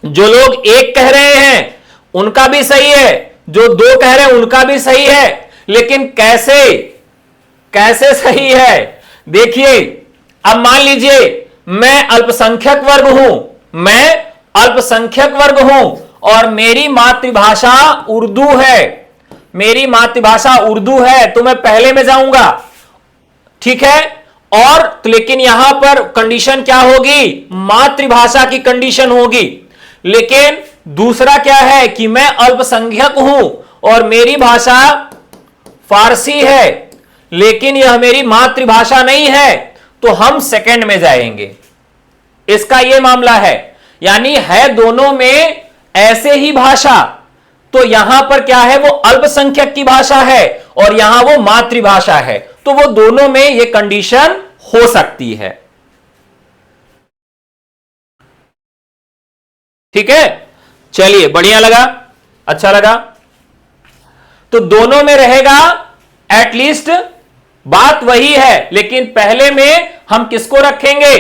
जो लोग 1 कह रहे हैं उनका भी सही है, जो 2 कह रहे हैं उनका भी सही है, लेकिन कैसे कैसे सही है? देखिए अब मान लीजिए मैं अल्पसंख्यक वर्ग हूं, मैं अल्पसंख्यक वर्ग हूं और मेरी मातृभाषा उर्दू है, मेरी मातृभाषा उर्दू है, तो मैं पहले में जाऊंगा, ठीक है। और तो लेकिन यहां पर कंडीशन क्या होगी? मातृभाषा की कंडीशन होगी। लेकिन दूसरा क्या है कि मैं अल्पसंख्यक हूं और मेरी भाषा फारसी है, लेकिन यह मेरी मातृभाषा नहीं है, तो हम सेकंड में जाएंगे। इसका यह मामला है, यानी है दोनों में ऐसे ही भाषा, तो यहां पर क्या है? वो अल्पसंख्यक की भाषा है और यहां वो मातृभाषा है, तो वो दोनों में ये कंडीशन हो सकती है। ठीक है, चलिए बढ़िया लगा, अच्छा लगा। तो दोनों में रहेगा, एटलीस्ट बात वही है, लेकिन पहले में हम किसको रखेंगे?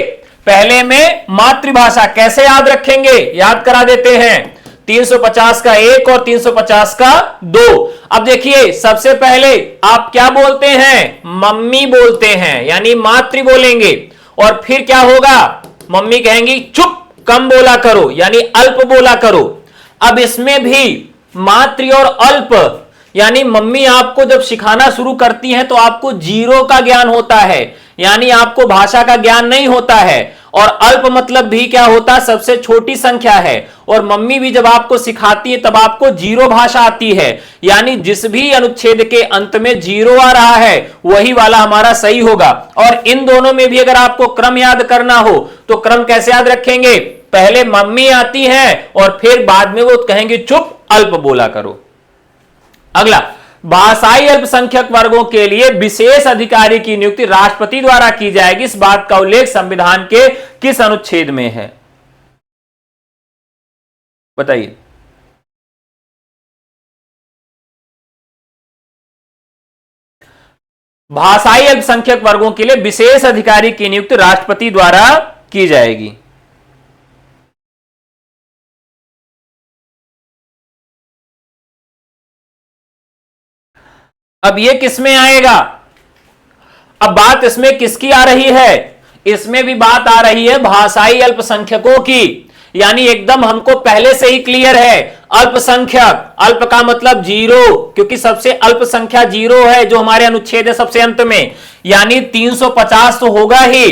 पहले में मातृभाषा। कैसे याद रखेंगे? याद करा देते हैं। 350 का 1 और 350 का 2। अब देखिए सबसे पहले आप क्या बोलते हैं? मम्मी बोलते हैं, यानी मातृ बोलेंगे, और फिर क्या होगा? मम्मी कहेंगी चुप, कम बोला करो, यानी अल्प बोला करो। अब इसमें भी मातृ और अल्प, यानी मम्मी आपको जब सिखाना शुरू करती हैं तो आपको 0 का ज्ञान होता है, यानी आपको भाषा का ज्ञान नहीं होता है। और अल्प मतलब भी क्या होता है, सबसे छोटी संख्या है। और मम्मी भी जब आपको सिखाती है तब आपको जीरो भाषा आती है, यानी जिस भी अनुच्छेद के अंत में जीरो आ रहा है वही वाला हमारा सही होगा। और इन दोनों में भी अगर आपको क्रम याद करना हो तो क्रम कैसे याद रखेंगे, पहले मम्मी आती है और फिर बाद में वो कहेंगे चुप अल्प बोला करो। अगला, भाषाई अल्पसंख्यक वर्गों के लिए विशेष अधिकारी की नियुक्ति राष्ट्रपति द्वारा की जाएगी। इस बात का उल्लेख संविधान के किस अनुच्छेद में है, बताइए। भाषाई अल्पसंख्यक वर्गों के लिए विशेष अधिकारी की नियुक्ति राष्ट्रपति द्वारा की जाएगी। अब ये किसमें आएगा, अब बात इसमें किसकी आ रही है, इसमें भी बात आ रही है भाषाई अल्पसंख्यकों की। यानी एकदम हमको पहले से ही क्लियर है, अल्पसंख्यक, अल्प का मतलब जीरो, क्योंकि सबसे अल्प संख्या जीरो है जो हमारे अनुच्छेद है सबसे अंत में, यानी 350 तो होगा ही।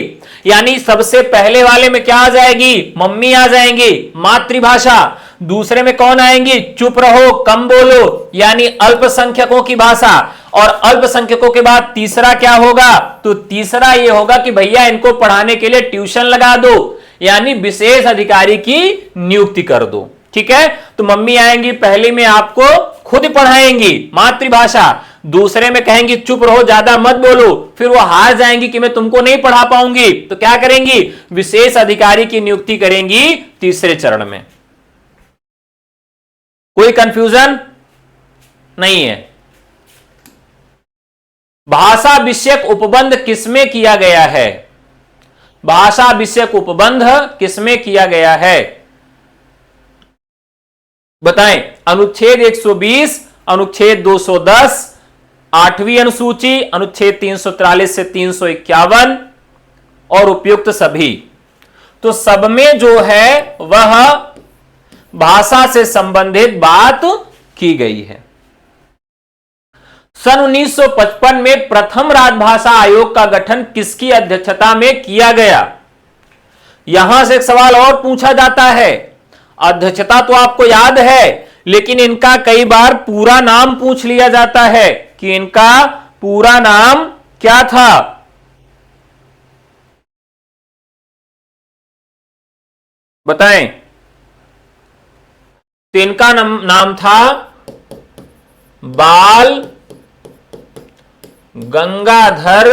यानी सबसे पहले वाले में क्या आ जाएगी, मम्मी आ जाएंगी, मातृभाषा। दूसरे में कौन आएंगी, चुप रहो कम बोलो, यानी अल्पसंख्यकों की भाषा। और अल्पसंख्यकों के बाद तीसरा क्या होगा, तो तीसरा ये होगा कि भैया इनको पढ़ाने के लिए ट्यूशन लगा दो, यानी विशेष अधिकारी की नियुक्ति कर दो। ठीक है, तो मम्मी आएंगी, पहले में आपको खुद पढ़ाएंगी मातृभाषा, दूसरे में कहेंगी चुप रहो ज्यादा मत बोलो, फिर वो हार जाएंगी कि मैं तुमको नहीं पढ़ा पाऊंगी, तो क्या करेंगी, विशेष अधिकारी की नियुक्ति करेंगी तीसरे चरण में। कोई कंफ्यूजन नहीं है। भाषा विषयक उपबंध किसमें किया गया है, भाषा विषयक उपबंध किसमें किया गया है, बताएं। अनुच्छेद 120, अनुच्छेद 210, 8वीं अनुसूची, अनुच्छेद 343 से 351 और उपयुक्त सभी। तो सब में जो है वह भाषा से संबंधित बात की गई है। सन 1955 में प्रथम राजभाषा आयोग का गठन किसकी अध्यक्षता में किया गया। यहां से एक सवाल और पूछा जाता है, अध्यक्षता तो आपको याद है, लेकिन इनका कई बार पूरा नाम पूछ लिया जाता है कि इनका पूरा नाम क्या था। बताएं। तो इनका नाम था बाल गंगाधर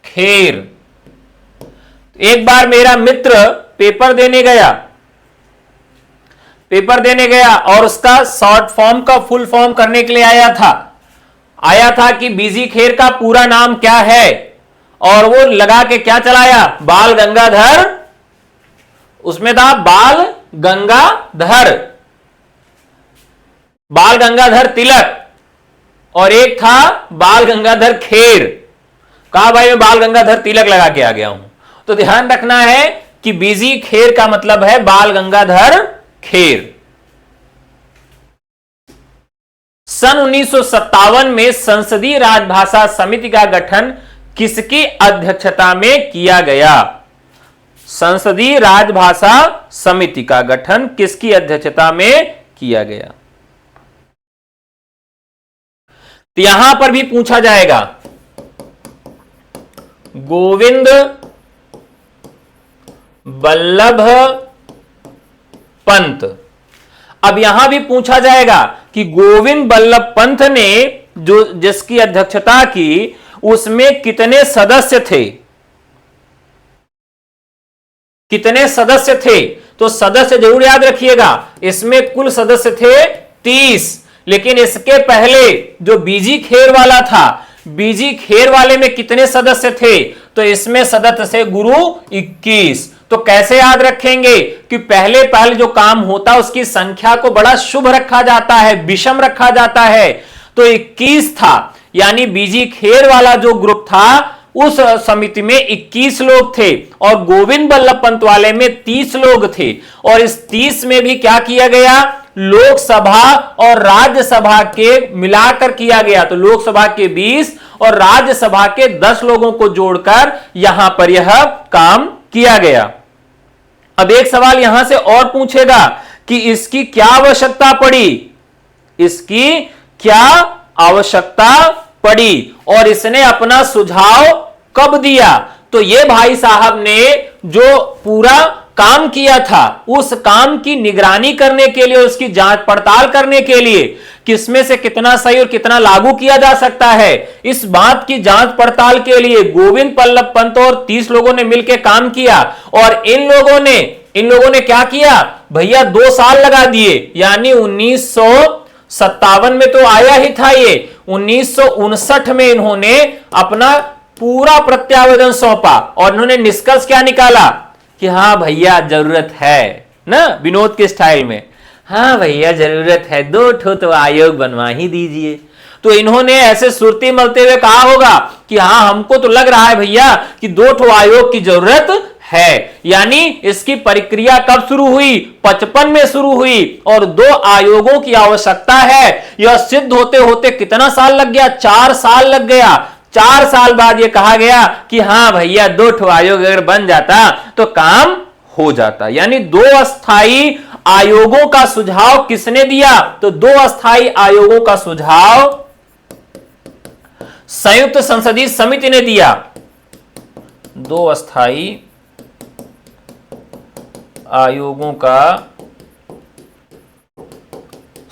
खेर। एक बार मेरा मित्र पेपर देने गया और उसका शॉर्ट फॉर्म का फुल फॉर्म करने के लिए आया था कि बीजी खेर का पूरा नाम क्या है, और वो लगा के क्या चलाया, बाल गंगाधर, उसमें था बाल गंगाधर तिलक, और एक था बाल गंगाधर खेर। कहा भाई मैं बाल गंगाधर तिलक लगा के आ गया हूं। तो ध्यान रखना है कि बीजी खेर का मतलब है बाल गंगाधर खेर। सन 1957 में संसदीय राजभाषा समिति का गठन किसकी अध्यक्षता में किया गया। संसदीय राजभाषा समिति का गठन किसकी अध्यक्षता में किया गया। तो यहां पर भी पूछा जाएगा, गोविंद बल्लभ पंत। अब यहां भी पूछा जाएगा कि गोविंद बल्लभ पंत ने जो जिसकी अध्यक्षता की उसमें कितने सदस्य थे, कितने सदस्य थे। तो सदस्य जरूर याद रखिएगा, इसमें कुल सदस्य थे 30, लेकिन इसके पहले जो बीजी खेर वाला था, बीजी खेर वाले में कितने सदस्य थे, तो इसमें सदस्य थे गुरु 21। तो कैसे याद रखेंगे कि पहले जो काम होता है उसकी संख्या को बड़ा शुभ रखा जाता है, विषम रखा जाता है। तो 21 था, यानी बीजी खेर वाला जो ग्रुप था उस समिति में 21 लोग थे, और गोविंद बल्लभ पंत वाले में 30 लोग थे। और इस 30 में भी क्या किया गया, लोकसभा और राज्यसभा के मिलाकर किया गया। तो लोकसभा के 20 और राज्यसभा के 10 लोगों को जोड़कर यहां पर यह काम किया गया। अब एक सवाल यहां से और पूछेगा कि इसकी क्या आवश्यकता पड़ी, इसकी क्या आवश्यकता पड़ी और इसने अपना सुझाव कब दिया। तो ये भाई साहब ने जो पूरा काम किया था, उस काम की निगरानी करने के लिए, उसकी जांच पड़ताल करने के लिए किसमें से कितना सही और कितना लागू किया जा सकता है, इस बात की जांच पड़ताल के लिए गोविंद बल्लभ पंत और 30 लोगों ने मिलकर काम किया। और इन लोगों ने क्या किया भैया, 2 साल लगा दिए। यानी 1957 में तो आया ही था ये, 1959 में इन्होंने अपना पूरा प्रत्यावेदन सौंपा और इन्होंने निष्कर्ष क्या निकाला कि हाँ भैया जरूरत है ना, विनोद के स्टाइल में, हाँ भैया जरूरत है, 2 ठो तो आयोग बनवा ही दीजिए। तो इन्होंने ऐसे सुरती मलते हुए कहा होगा कि हाँ हमको तो लग रहा है भैया कि 2 ठो आयोग की जरूरत है। यानी इसकी प्रक्रिया कब शुरू हुई, 55 में शुरू हुई और 2 आयोगों की आवश्यकता है। यह सिद्ध होते होते कितना साल लग गया, 4 साल लग गया। 4 साल बाद यह कहा गया कि हाँ भैया 2 ठो आयोग अगर बन जाता तो काम हो जाता। यानी 2 अस्थाई आयोगों का सुझाव किसने दिया, तो 2 अस्थाई आयोगों का सुझाव संयुक्त संसदीय समिति ने दिया। 2 अस्थाई आयोगों का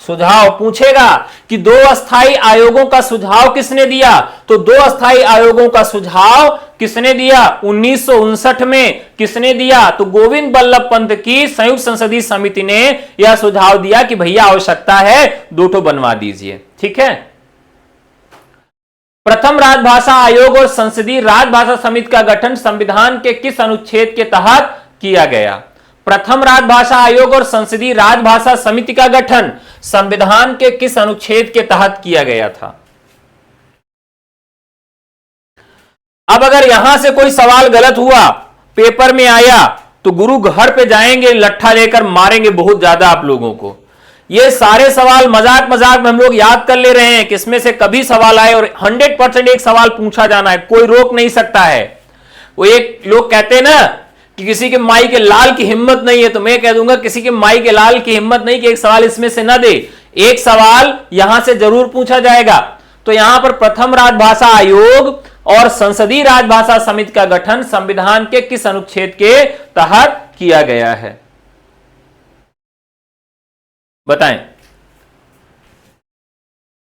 सुझाव पूछेगा कि 2 अस्थाई आयोगों का सुझाव किसने दिया, तो 2 अस्थाई आयोगों का सुझाव किसने दिया, 1959 में किसने दिया, तो गोविंद बल्लभ पंत की संयुक्त संसदीय समिति ने यह सुझाव दिया कि भैया आवश्यकता है 2 ठो बनवा दीजिए। ठीक है। प्रथम राजभाषा आयोग और संसदीय राजभाषा समिति का गठन संविधान के किस अनुच्छेद के तहत किया गया। प्रथम राजभाषा आयोग और संसदीय राजभाषा समिति का गठन संविधान के किस अनुच्छेद के तहत किया गया था। अब अगर यहां से कोई सवाल गलत हुआ, पेपर में आया, तो गुरु घर पे जाएंगे, लट्ठा लेकर मारेंगे बहुत ज्यादा आप लोगों को। ये सारे सवाल मजाक मजाक में हम लोग याद कर ले रहे हैं कि इसमें से कभी सवाल आए और 100% एक सवाल पूछा जाना है, कोई रोक नहीं सकता है। वो एक लोग कहते हैं ना कि किसी के माई के लाल की हिम्मत नहीं है, तो मैं कह दूंगा किसी के माई के लाल की हिम्मत नहीं कि एक सवाल इसमें से न दे, एक सवाल यहां से जरूर पूछा जाएगा। तो यहां पर प्रथम राजभाषा आयोग और संसदीय राजभाषा समिति का गठन संविधान के किस अनुच्छेद के तहत किया गया है, बताएं।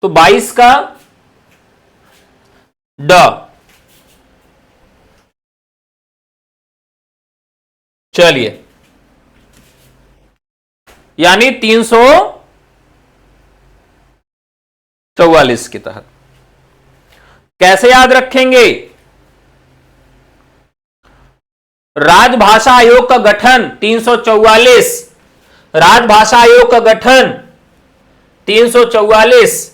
तो 22 का ड। चलिए, यानी 344 के तहत कैसे याद रखेंगे। राजभाषा आयोग का गठन 344, राजभाषा आयोग का गठन 344।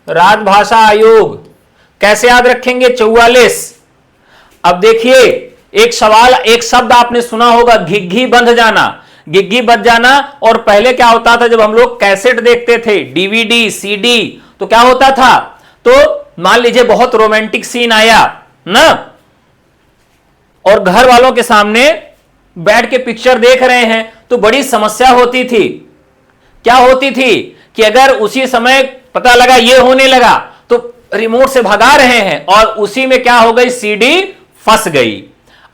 राजभाषा आयोग कैसे याद रखेंगे, 44। अब देखिए एक सवाल, एक शब्द आपने सुना होगा, घिघी बंध जाना, घिघी बंध जाना। और पहले क्या होता था, जब हम लोग कैसेट देखते थे, डीवीडी सीडी, तो क्या होता था, तो मान लीजिए बहुत रोमांटिक सीन आया ना, और घर वालों के सामने बैठ के पिक्चर देख रहे हैं, तो बड़ी समस्या होती थी। क्या होती थी कि अगर उसी समय पता लगा ये होने लगा, तो रिमोट से भगा रहे हैं और उसी में क्या हो गई, सीडी फंस गई।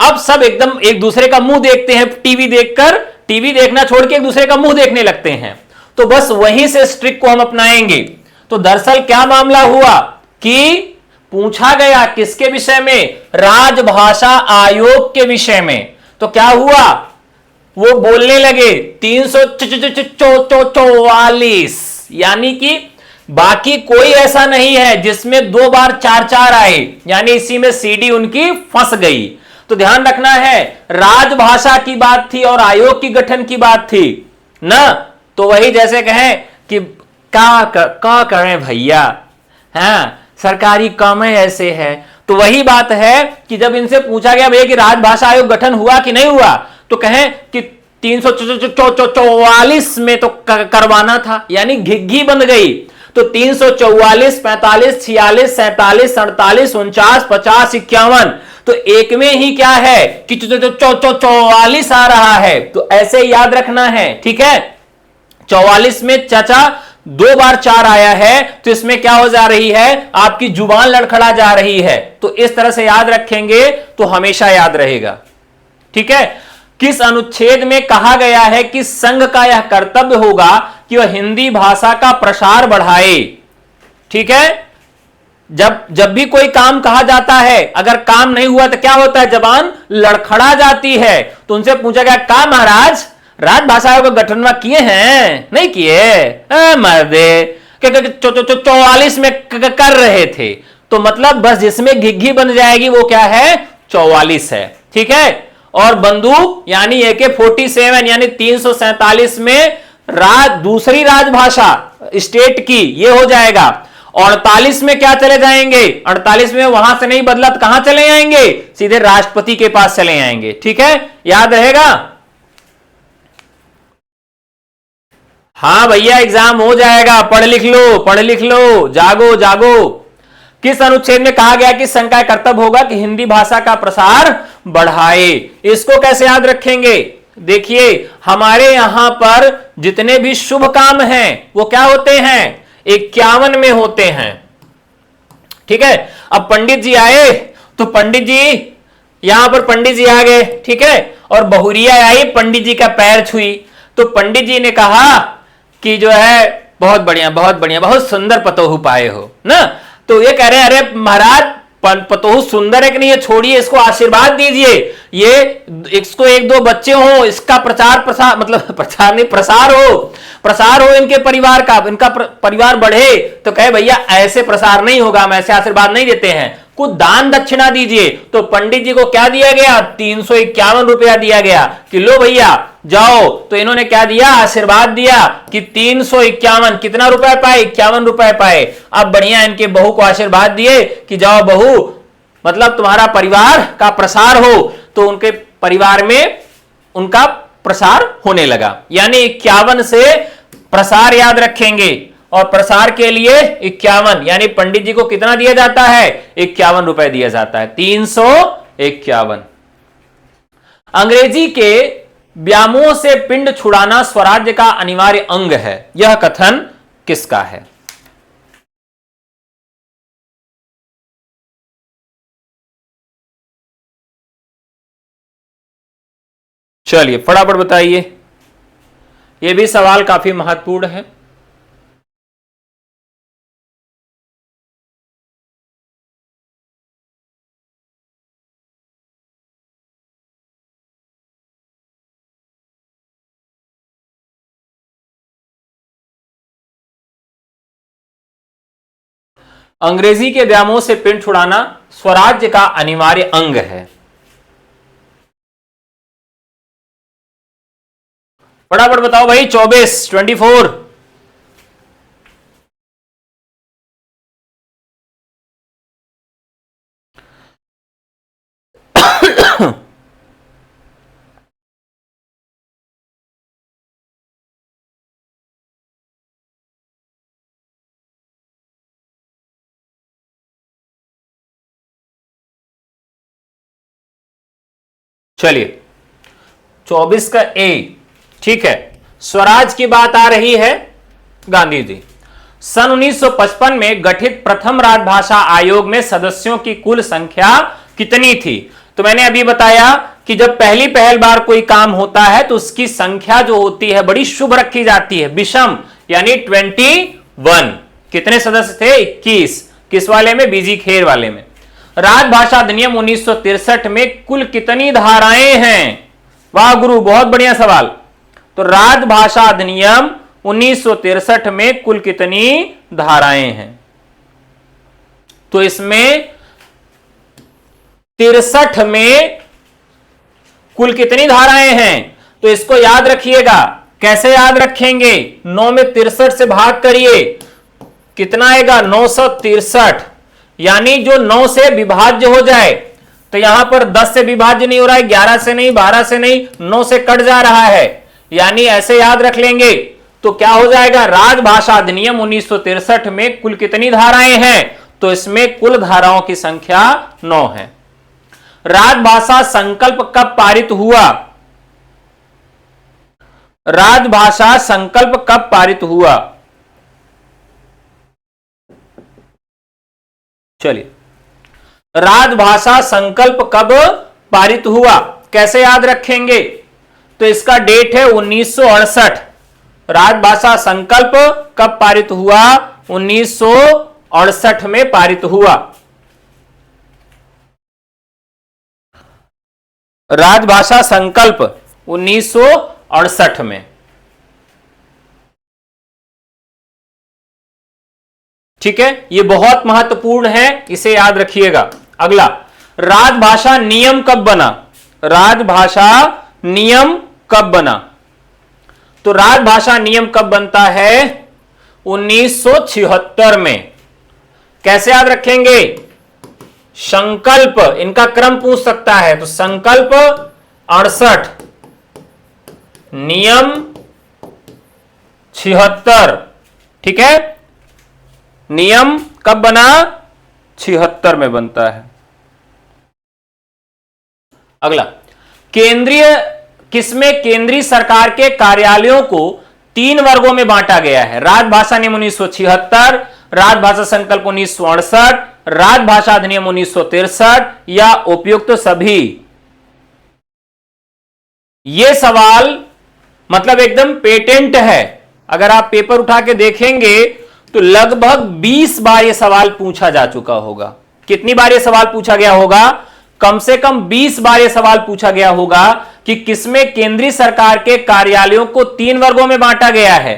अब सब एकदम एक दूसरे का मुंह देखते हैं, टीवी देखकर, टीवी देखना छोड़ के एक दूसरे का मुंह देखने लगते हैं। तो बस वहीं से स्ट्रिक को हम अपनाएंगे। तो दरअसल क्या मामला हुआ कि पूछा गया किसके विषय में, राजभाषा आयोग के विषय में। तो क्या हुआ, वो बोलने लगे 344, यानी कि बाकी कोई ऐसा नहीं है जिसमें 2 बार 4 आए, यानी इसी में सीडी उनकी फंस गई। तो ध्यान रखना है, राजभाषा की बात थी और आयोग की गठन की बात थी ना। तो वही जैसे कहें कि का करें भैया, हाँ सरकारी काम ऐसे है। तो वही बात है कि जब इनसे पूछा गया भैया कि राजभाषा आयोग गठन हुआ कि नहीं हुआ, तो कहें कि 344 में तो करवाना था, यानी घिघी बन गई। तो 344, 45, 46, 47, 48, 49, 50, 51, तो एक में ही क्या है कि 44 आ रहा है। तो ऐसे याद रखना है, ठीक है। 44 में चाचा 2 बार 4 आया है, तो इसमें क्या हो जा रही है, आपकी जुबान लड़खड़ा जा रही है। तो इस तरह से याद रखेंगे तो हमेशा याद रहेगा, ठीक है। किस अनुच्छेद में कहा गया है कि संघ का यह कर्तव्य होगा कि वह हिंदी भाषा का प्रसार बढ़ाए, ठीक है। जब भी कोई काम कहा जाता है, अगर काम नहीं हुआ तो क्या होता है, जबान लड़खड़ा जाती है। तो उनसे पूछा गया, का महाराज राजभाषा आयोग का गठन किए हैं, नहीं किए, मर्दे 44 में कर रहे थे। तो मतलब बस जिसमें घिघी बन जाएगी वो क्या है, 44 है, ठीक है। और बंदूक यानी AK-47 यानी 347 में दूसरी राजभाषा स्टेट की ये हो जाएगा। 48 में क्या चले जाएंगे, 48 में वहां से नहीं बदला तो कहां चले जाएंगे, सीधे राष्ट्रपति के पास चले जाएंगे, ठीक है। याद रहेगा। हाँ भैया एग्जाम हो जाएगा, पढ़ लिख लो, पढ़ लिख लो, जागो जागो। किस अनुच्छेद में कहा गया कि संघ का कर्तव्य होगा कि हिंदी भाषा का प्रसार बढ़ाए। इसको कैसे याद रखेंगे, देखिए हमारे यहां पर जितने भी शुभ काम हैं वो क्या होते हैं, 51 में होते हैं, ठीक है। अब पंडित जी आए तो पंडित जी यहां पर पंडित जी आ गए, ठीक है, और बहुरिया आई, पंडित जी का पैर छुई। तो पंडित जी ने कहा कि जो है बहुत बढ़िया बहुत बढ़िया, बहुत सुंदर पतोहू पाए हो ना। तो ये कह रहे हैं अरे महाराज पतोहू सुंदर है कि नहीं, ये छोड़िए, इसको आशीर्वाद दीजिए, ये इसको 1-2 बच्चे हो, इसका प्रचार मतलब प्रचार नहीं प्रसार हो इनके परिवार का, इनका परिवार बढ़े। तो कहे भैया ऐसे प्रसार नहीं होगा, हम ऐसे आशीर्वाद नहीं देते हैं, कुछ दान दक्षिणा दीजिए। तो पंडित जी को क्या दिया गया, 351 रुपया दिया गया कि लो भैया जाओ। तो इन्होंने क्या दिया, आशीर्वाद दिया कि 351 कितना रुपए पाए, 51 रुपए पाए। अब बढ़िया इनके बहू को आशीर्वाद दिए कि जाओ बहू, मतलब तुम्हारा परिवार का प्रसार हो। तो उनके परिवार में उनका प्रसार होने लगा, यानी 51 से प्रसार याद रखेंगे। और प्रसार के लिए 51, यानी पंडित जी को कितना दिया जाता है, 51 रुपए दिया जाता है, 351। अंग्रेजी के व्यामोह से पिंड छुड़ाना स्वराज्य का अनिवार्य अंग है, यह कथन किसका है। चलिए फटाफट बताइए, यह भी सवाल काफी महत्वपूर्ण है। अंग्रेजी के व्यामोह से पिंड छुड़ाना स्वराज्य का अनिवार्य अंग है। फटाफट बताओ भाई, 24 चलिए 24 का ए, ठीक है। स्वराज की बात आ रही है, गांधी जी सन 1955 में गठित प्रथम राजभाषा आयोग में सदस्यों की कुल संख्या कितनी थी। तो मैंने अभी बताया कि जब पहल बार कोई काम होता है तो उसकी संख्या जो होती है बड़ी शुभ रखी जाती है, विषम, यानी 21। कितने सदस्य थे, 21। किस वाले में, बीजी खेर वाले में। राजभाषा अधिनियम 1963 में कुल कितनी धाराएं हैं। वाह गुरु, बहुत बढ़िया सवाल। तो राजभाषा अधिनियम 1963 में कुल कितनी धाराएं हैं, तो इसमें 63 में कुल कितनी धाराएं हैं, तो इसको याद रखिएगा कैसे याद रखेंगे? 9 में 63 से भाग करिए, कितना आएगा? 963। यानी जो 9 से विभाज्य हो जाए, तो यहां पर 10 से विभाज्य नहीं हो रहा है, 11 से नहीं, 12 से नहीं, 9 से कट जा रहा है, यानी ऐसे याद रख लेंगे। तो क्या हो जाएगा? राजभाषा अधिनियम 1963 में कुल कितनी धाराएं हैं? तो इसमें कुल धाराओं की संख्या 9 है। राजभाषा संकल्प कब पारित हुआ? राजभाषा संकल्प कब पारित हुआ? चलिए, राजभाषा संकल्प कब पारित हुआ, कैसे याद रखेंगे? तो इसका डेट है 1968। राजभाषा संकल्प कब पारित हुआ? 1968 में पारित हुआ। राजभाषा संकल्प 1968 में। ठीक है, ये बहुत महत्वपूर्ण है, इसे याद रखिएगा। अगला, राजभाषा नियम कब बना? राजभाषा नियम कब बना? तो राजभाषा नियम कब बनता है? 1976 में। कैसे याद रखेंगे? संकल्प, इनका क्रम पूछ सकता है, तो संकल्प 68, नियम 76। ठीक है, नियम कब बना? 76 में बनता है। अगला, किसमें केंद्रीय सरकार के कार्यालयों को 3 वर्गों में बांटा गया है? राजभाषा नियम 1976, राजभाषा संकल्प 1968, राजभाषा अधिनियम 1963 या उपयुक्त सभी? यह सवाल मतलब एकदम पेटेंट है। अगर आप पेपर उठा के देखेंगे तो लगभग 20 बार यह सवाल पूछा जा चुका होगा। कितनी बार यह सवाल पूछा गया होगा? कम से कम 20 बार यह सवाल पूछा गया होगा कि किसमें केंद्रीय सरकार के कार्यालयों को 3 वर्गों में बांटा गया है।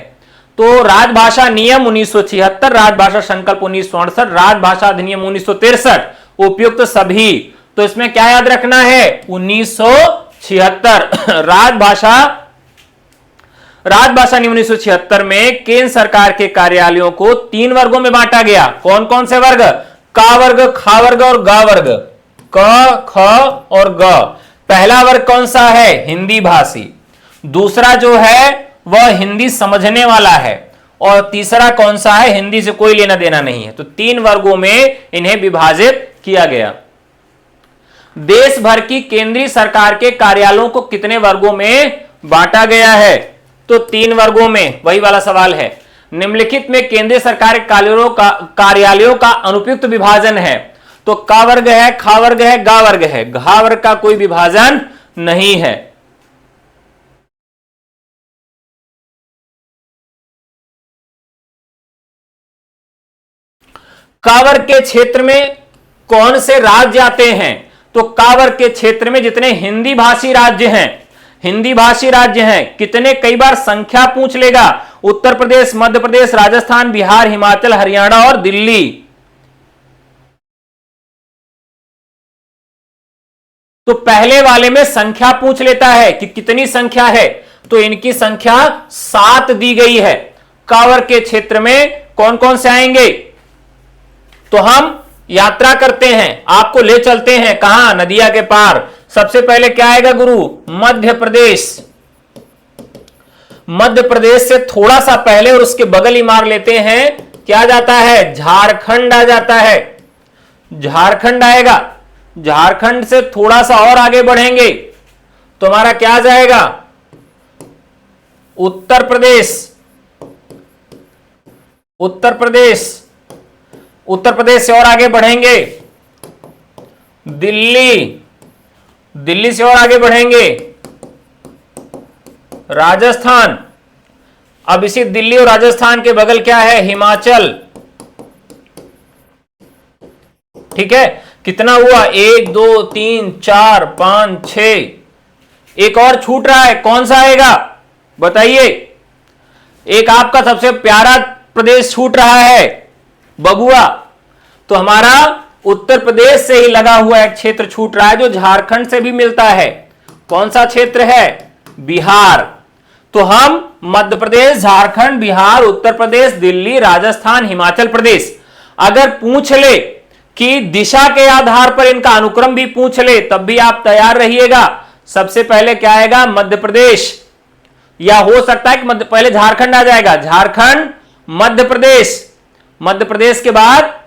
तो राजभाषा नियम 1976, राजभाषा संकल्प 1968, राजभाषा अधिनियम 1963, उपयुक्त सभी। तो इसमें क्या याद रखना है? 1976। राजभाषा नियम 1976 में केंद्र सरकार के कार्यालयों को 3 वर्गों में बांटा गया। कौन कौन से वर्ग? का वर्ग, खा वर्ग और गा वर्ग। क, ख और ग। पहला वर्ग कौन सा है? हिंदी भाषी। दूसरा जो है वह हिंदी समझने वाला है, और तीसरा कौन सा है? हिंदी से कोई लेना देना नहीं है। तो 3 वर्गों में इन्हें विभाजित किया गया। देश भर की केंद्रीय सरकार के कार्यालयों को कितने वर्गों में बांटा गया है? तो 3 वर्गों में। वही वाला सवाल है। निम्नलिखित में केंद्रीय सरकार कार्यालयों का अनुपयुक्त विभाजन है। तो का वर्ग है, खा वर्ग है, गा वर्ग है। घा वर्ग का कोई विभाजन नहीं है। कावर के क्षेत्र में कौन से राज्य आते हैं? तो कावर के क्षेत्र में जितने हिंदी भाषी राज्य हैं, हिंदी भाषी राज्य हैं, कितने? कई बार संख्या पूछ लेगा। उत्तर प्रदेश, मध्य प्रदेश, राजस्थान, बिहार, हिमाचल, हरियाणा और दिल्ली। तो पहले वाले में संख्या पूछ लेता है कि कितनी संख्या है, तो इनकी संख्या 7 दी गई है। कावर के क्षेत्र में कौन कौन से आएंगे? तो हम यात्रा करते हैं, आपको ले चलते हैं कहां? नदिया के पार। सबसे पहले क्या आएगा गुरु? मध्य प्रदेश। मध्य प्रदेश से थोड़ा सा पहले और उसके बगल ही मार लेते हैं, क्या जाता है? झारखंड आ जाता है। झारखंड आएगा। झारखंड से थोड़ा सा और आगे बढ़ेंगे तो हमारा क्या आ जाएगा? उत्तर प्रदेश। उत्तर प्रदेश। उत्तर प्रदेश से और आगे बढ़ेंगे दिल्ली। दिल्ली से और आगे बढ़ेंगे राजस्थान। अब इसी दिल्ली और राजस्थान के बगल क्या है? हिमाचल। ठीक है, कितना हुआ? 1 2 3 4 5 6। एक और छूट रहा है, कौन सा आएगा बताइए? एक आपका सबसे प्यारा प्रदेश छूट रहा है, बबुआ। तो हमारा उत्तर प्रदेश से ही लगा हुआ एक क्षेत्र छूट रहा है जो झारखंड से भी मिलता है। कौन सा क्षेत्र है? बिहार। तो हम मध्य प्रदेश, झारखंड, बिहार, उत्तर प्रदेश, दिल्ली, राजस्थान, हिमाचल प्रदेश अगर पूछ ले कि दिशा के आधार पर इनका अनुक्रम भी पूछ ले तब भी आप तैयार रहिएगा। सबसे पहले क्या आएगा? मध्य प्रदेश, या हो सकता है कि पहले झारखंड आ जाएगा, झारखंड, मध्य प्रदेश, मध्य प्रदेश के बाद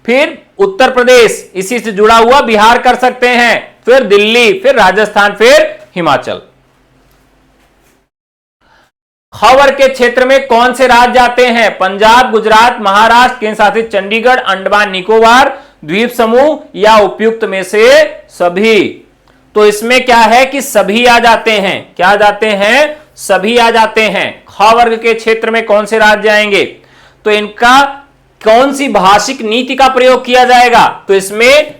फिर उत्तर प्रदेश, इसी से जुड़ा हुआ बिहार कर सकते हैं, फिर दिल्ली, फिर राजस्थान, फिर हिमाचल। ख वर्ग के क्षेत्र में कौन से राज्य आते हैं? पंजाब, गुजरात, महाराष्ट्र, केंद्र शासित चंडीगढ़, अंडमान निकोबार, द्वीप समूह या उपयुक्त में से सभी। तो इसमें क्या है कि सभी आ जाते हैं। क्या आ जाते हैं? सभी आ जाते हैं। ख वर्ग के क्षेत्र में कौन से राज्य आएंगे? तो इनका कौन सी भाषिक नीति का प्रयोग किया जाएगा? तो इसमें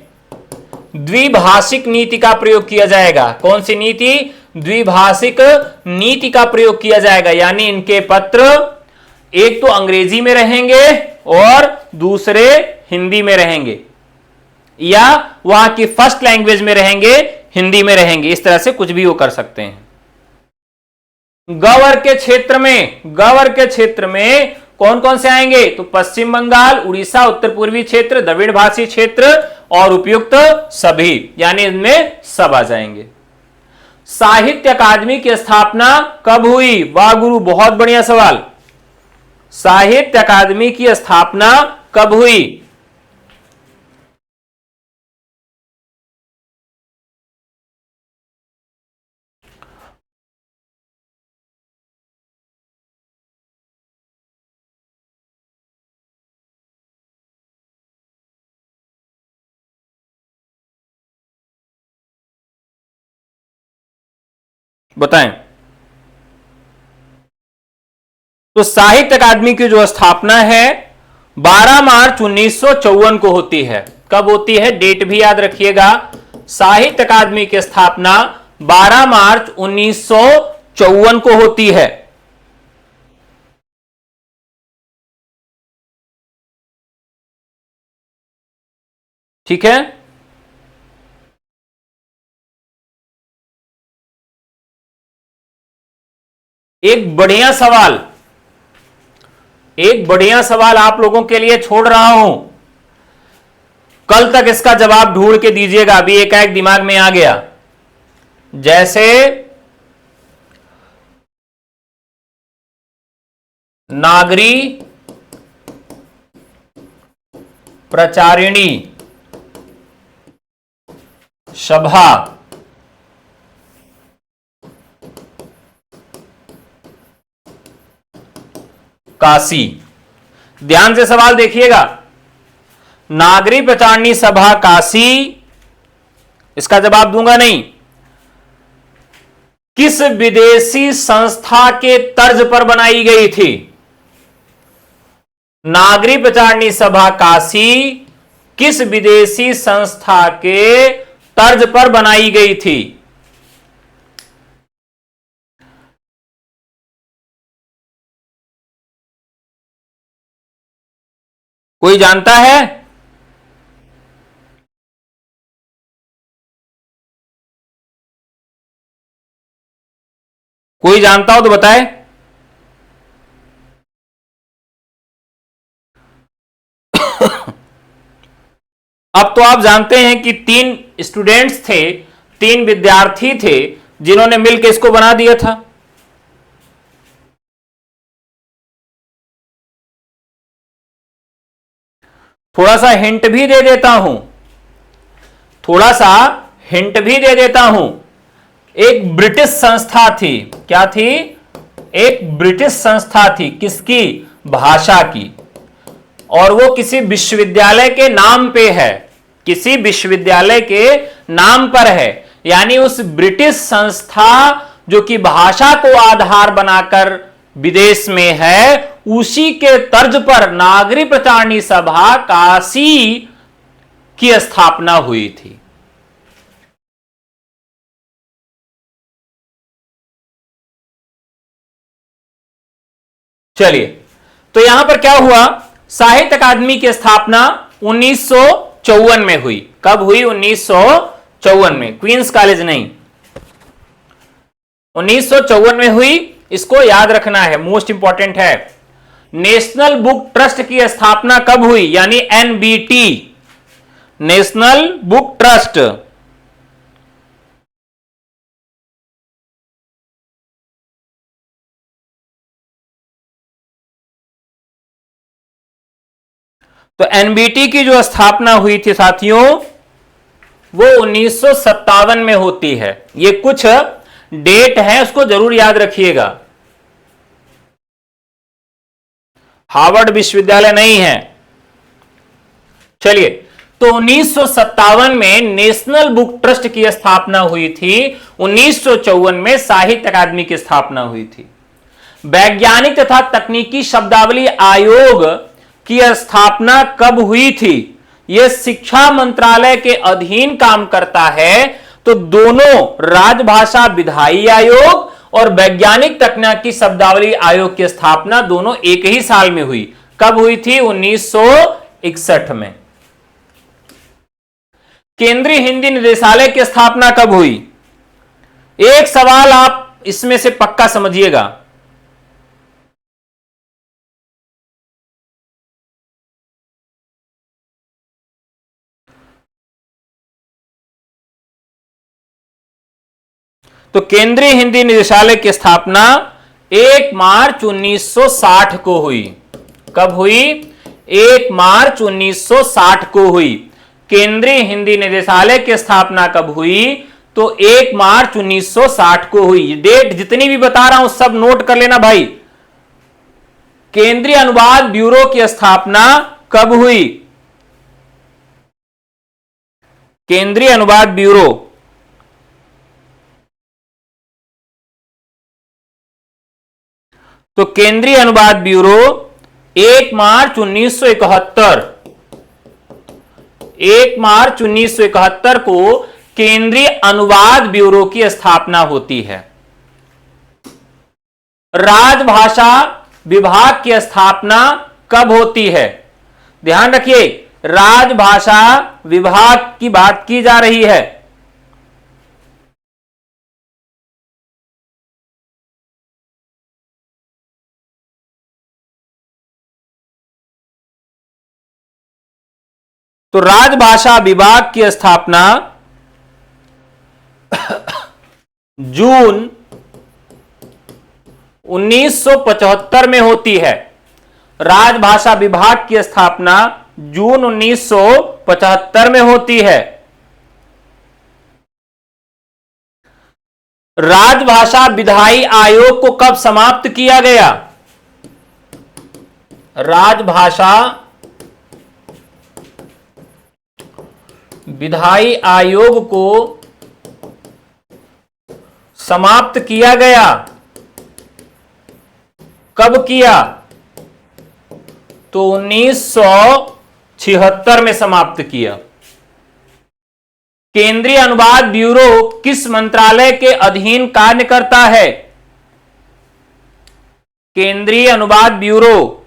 द्विभाषिक नीति का प्रयोग किया जाएगा। कौन सी नीति? द्विभाषिक नीति का प्रयोग किया जाएगा। यानी इनके पत्र एक तो अंग्रेजी में रहेंगे और दूसरे हिंदी में रहेंगे, या वहां की फर्स्ट लैंग्वेज में रहेंगे, हिंदी में रहेंगे। इस तरह से कुछ भी वो कर सकते हैं। ग वर्ग के क्षेत्र में, ग वर्ग के क्षेत्र में कौन कौन से आएंगे? तो पश्चिम बंगाल, उड़ीसा, उत्तर पूर्वी क्षेत्र, द्रविड़ भाषी क्षेत्र और उपयुक्त सभी, यानी इनमें सब आ जाएंगे। साहित्य अकादमी की स्थापना कब हुई? वाह गुरु, बहुत बढ़िया सवाल। साहित्य अकादमी की स्थापना कब हुई? बताएं। तो साहित्य अकादमी की जो स्थापना है 12 मार्च 1954 को होती है। कब होती है? डेट भी याद रखिएगा। साहित्य अकादमी की स्थापना 12 मार्च 1954 को होती है। ठीक है। एक बढ़िया सवाल, एक बढ़िया सवाल आप लोगों के लिए छोड़ रहा हूं। कल तक इसका जवाब ढूंढ के दीजिएगा। अभी एकाएक दिमाग में आ गया। जैसे नागरी प्रचारिणी सभा काशी। ध्यान से सवाल देखिएगा। नागरी प्रचारिणी सभा काशी, इसका जवाब दूंगा नहीं। किस विदेशी संस्था के तर्ज पर बनाई गई थी? नागरी प्रचारिणी सभा काशी किस विदेशी संस्था के तर्ज पर बनाई गई थी? कोई जानता है? कोई जानता हो तो बताए। अब तो आप जानते हैं कि 3 स्टूडेंट्स थे, 3 विद्यार्थी थे जिन्होंने मिलकर इसको बना दिया था। थोड़ा सा हिंट भी दे देता हूं, थोड़ा सा हिंट भी दे देता हूं। एक ब्रिटिश संस्था थी। क्या थी? एक ब्रिटिश संस्था थी। किसकी? भाषा की। और वो किसी विश्वविद्यालय के नाम पे है, किसी विश्वविद्यालय के नाम पर है। यानी उस ब्रिटिश संस्था जो कि भाषा को आधार बनाकर विदेश में है, उसी के तर्ज पर नागरी प्रचारिणी सभा काशी की स्थापना हुई थी। चलिए, तो यहां पर क्या हुआ? साहित्य अकादमी की स्थापना 1954 में हुई। कब हुई? 1954 में। क्वींस कॉलेज नहीं, 1954 में हुई, इसको याद रखना है, मोस्ट इंपॉर्टेंट है। नेशनल बुक ट्रस्ट की स्थापना कब हुई, यानी एनबीटी, नेशनल बुक ट्रस्ट। तो एनबीटी की जो स्थापना हुई थी साथियों, वो 1957 में होती है। ये कुछ डेट है, उसको जरूर याद रखिएगा। हार्वर्ड विश्वविद्यालय नहीं है। चलिए, तो 1957 में नेशनल बुक ट्रस्ट की स्थापना हुई थी। 1954 में साहित्य अकादमी की स्थापना हुई थी। वैज्ञानिक तथा तकनीकी शब्दावली आयोग की स्थापना कब हुई थी? यह शिक्षा मंत्रालय के अधीन काम करता है। तो दोनों राजभाषा विधायी आयोग और वैज्ञानिक तकनीकी शब्दावली आयोग की स्थापना दोनों एक ही साल में हुई। कब हुई थी? 1961 में। केंद्रीय हिंदी निदेशालय की स्थापना कब हुई? एक सवाल आप इसमें से पक्का समझिएगा। तो केंद्रीय हिंदी निदेशालय की स्थापना 1 मार्च 1960 को हुई। कब हुई? 1 मार्च 1960 को हुई। केंद्रीय हिंदी निदेशालय की स्थापना कब हुई? तो 1 मार्च 1960 को हुई। डेट जितनी भी बता रहा हूं सब नोट कर लेना भाई। केंद्रीय अनुवाद ब्यूरो की स्थापना कब हुई? केंद्रीय अनुवाद ब्यूरो तो केंद्रीय अनुवाद ब्यूरो 1 मार्च 1971, 1 मार्च 1971 को केंद्रीय अनुवाद ब्यूरो की स्थापना होती है। राजभाषा विभाग की स्थापना कब होती है? ध्यान रखिए, राजभाषा विभाग की बात की जा रही है। तो राजभाषा विभाग की स्थापना जून 1975 में होती है। राजभाषा विभाग की स्थापना जून 1975 में होती है। राजभाषा विधायी आयोग को कब समाप्त किया गया? राजभाषा विधायी आयोग को समाप्त किया गया। कब किया? तो 1976 में समाप्त किया। केंद्रीय अनुवाद ब्यूरो किस मंत्रालय के अधीन कार्य करता है? केंद्रीय अनुवाद ब्यूरो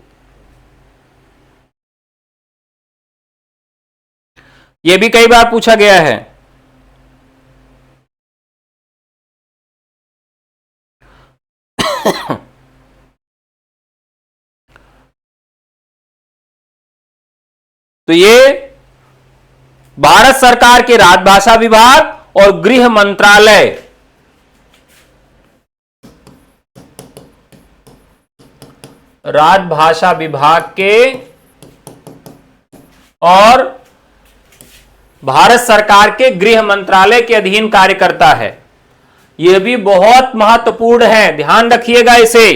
यह भी कई बार पूछा गया है। तो ये भारत सरकार के राजभाषा विभाग और गृह मंत्रालय, राजभाषा विभाग के और भारत सरकार के गृह मंत्रालय के अधीन कार्य करता है। यह भी बहुत महत्वपूर्ण है, ध्यान रखिएगा इसे,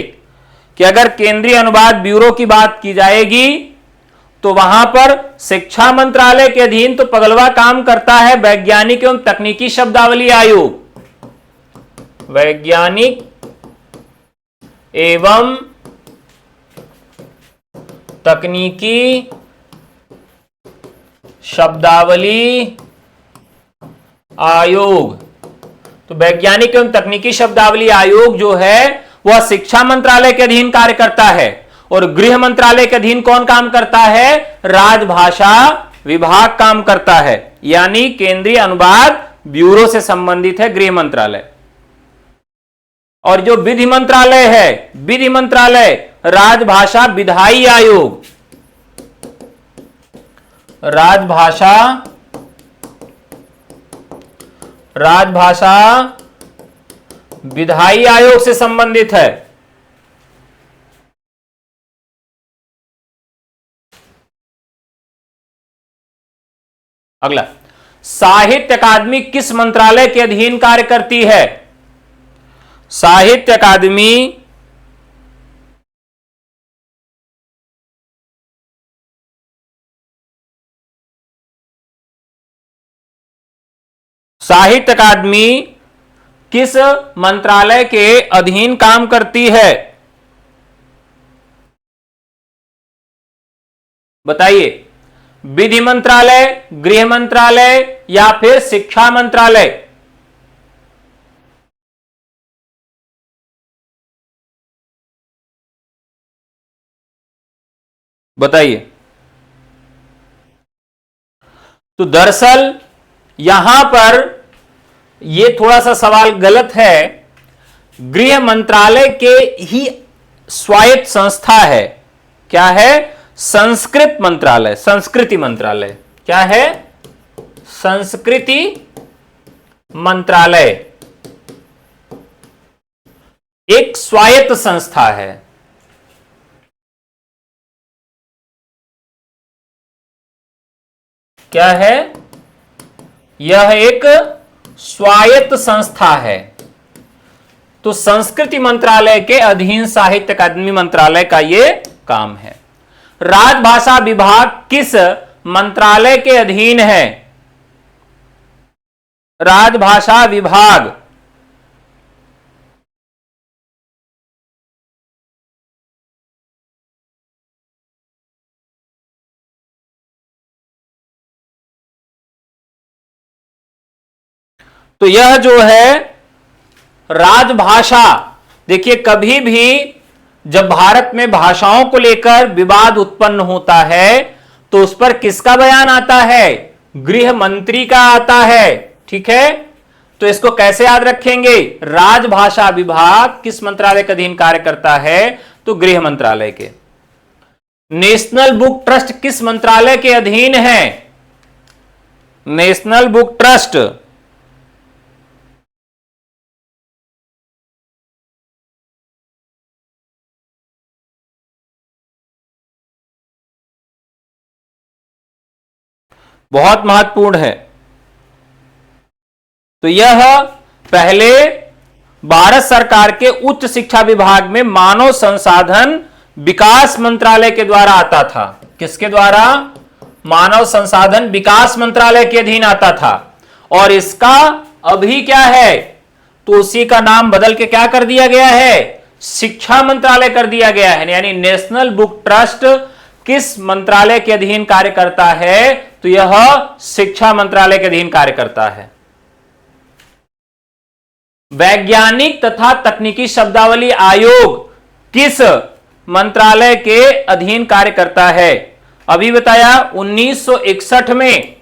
कि अगर केंद्रीय अनुवाद ब्यूरो की बात की जाएगी तो वहां पर शिक्षा मंत्रालय के अधीन तो पगलवा काम करता है वैज्ञानिक एवं तकनीकी शब्दावली आयोग। वैज्ञानिक एवं तकनीकी शब्दावली आयोग। तो वैज्ञानिक एवं तकनीकी शब्दावली आयोग जो है वह शिक्षा मंत्रालय के अधीन कार्य करता है, और गृह मंत्रालय के अधीन कौन काम करता है? राजभाषा विभाग काम करता है, यानी केंद्रीय अनुवाद ब्यूरो से संबंधित है गृह मंत्रालय। और जो विधि मंत्रालय है, विधि मंत्रालय राजभाषा विधायी आयोग, राजभाषा विधायी आयोग से संबंधित है। अगला, साहित्य अकादमी किस मंत्रालय के अधीन कार्य करती है? साहित्य अकादमी किस मंत्रालय के अधीन काम करती है? बताइए, विधि मंत्रालय, गृह मंत्रालय या फिर शिक्षा मंत्रालय? बताइए। तो दरअसल यहां पर यह थोड़ा सा सवाल गलत है। गृह मंत्रालय के ही स्वायत्त संस्था है। क्या है? संस्कृत मंत्रालय, संस्कृति मंत्रालय। क्या है? संस्कृति मंत्रालय एक स्वायत्त संस्था है। क्या है? यह एक स्वायत्त संस्था है। तो संस्कृति मंत्रालय के अधीन साहित्य अकादमी मंत्रालय का यह काम है। राजभाषा विभाग किस मंत्रालय के अधीन है? राजभाषा विभाग तो यह जो है राजभाषा, देखिए कभी भी जब भारत में भाषाओं को लेकर विवाद उत्पन्न होता है तो उस पर किसका बयान आता है? गृह मंत्री का आता है। ठीक है, तो इसको कैसे याद रखेंगे? राजभाषा विभाग किस मंत्रालय के अधीन कार्य करता है? तो गृह मंत्रालय के। नेशनल बुक ट्रस्ट किस मंत्रालय के अधीन है? नेशनल बुक ट्रस्ट बहुत महत्वपूर्ण है। तो यह पहले भारत सरकार के उच्च शिक्षा विभाग में मानव संसाधन विकास मंत्रालय के द्वारा आता था। किसके द्वारा? मानव संसाधन विकास मंत्रालय के अधीन आता था। और इसका अभी क्या है? तो उसी का नाम बदल के क्या कर दिया गया है? शिक्षा मंत्रालय कर दिया गया है। यानी नेशनल बुक ट्रस्ट किस मंत्रालय के अधीन कार्य करता है? तो यह शिक्षा मंत्रालय के अधीन कार्य करता है। वैज्ञानिक तथा तकनीकी शब्दावली आयोग किस मंत्रालय के अधीन कार्य करता है? अभी बताया 1961 में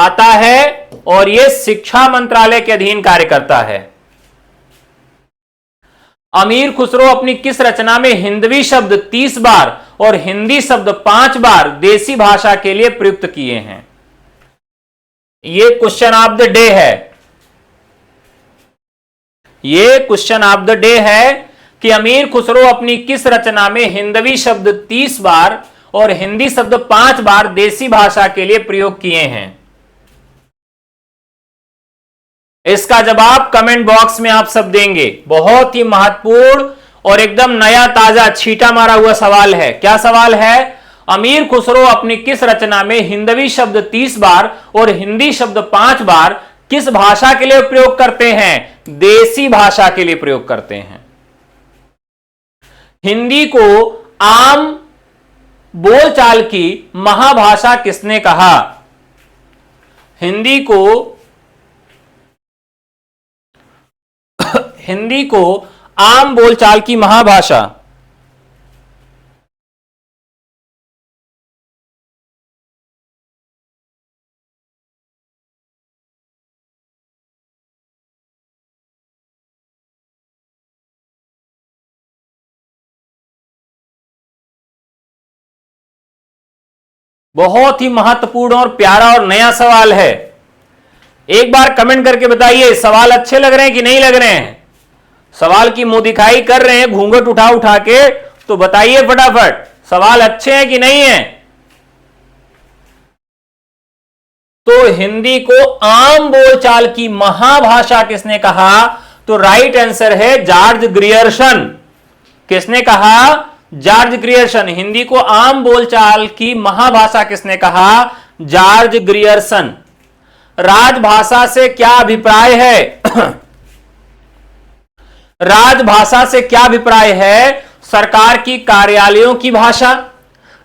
आता है और यह शिक्षा मंत्रालय के अधीन कार्य करता है। अमीर खुसरो अपनी किस रचना में हिंदवी शब्द 30 बार और हिंदी शब्द 5 बार देसी भाषा के लिए प्रयुक्त किए हैं? यह क्वेश्चन ऑफ द डे है। यह क्वेश्चन ऑफ द डे है कि अमीर खुसरो अपनी किस रचना में हिंदवी शब्द 30 बार और हिंदी शब्द 5 बार देसी भाषा के लिए प्रयोग किए हैं? इसका जवाब कमेंट बॉक्स में आप सब देंगे। बहुत ही महत्वपूर्ण और एकदम नया ताजा छींटा मारा हुआ सवाल है। क्या सवाल है? अमीर खुसरो अपनी किस रचना में हिंदवी शब्द 30 बार और हिंदी शब्द 5 बार किस भाषा के लिए प्रयोग करते हैं? देसी भाषा के लिए प्रयोग करते हैं। हिंदी को आम बोलचाल की महाभाषा किसने कहा? हिंदी को आम बोलचाल की महाभाषा बहुत ही महत्वपूर्ण और प्यारा और नया सवाल है। एक बार कमेंट करके बताइए सवाल अच्छे लग रहे हैं कि नहीं लग रहे हैं। सवाल की मुंह दिखाई कर रहे हैं घूंघट उठा उठा के, तो बताइए फटाफट सवाल अच्छे हैं कि नहीं है। तो हिंदी को आम बोलचाल की महाभाषा किसने कहा? तो राइट आंसर है जॉर्ज ग्रियर्सन। किसने कहा? George Grierson. हिंदी को आम बोलचाल की महाभाषा किसने कहा? George Grierson. राजभाषा से क्या अभिप्राय है? राजभाषा से क्या अभिप्राय है? सरकार की कार्यालयों की भाषा,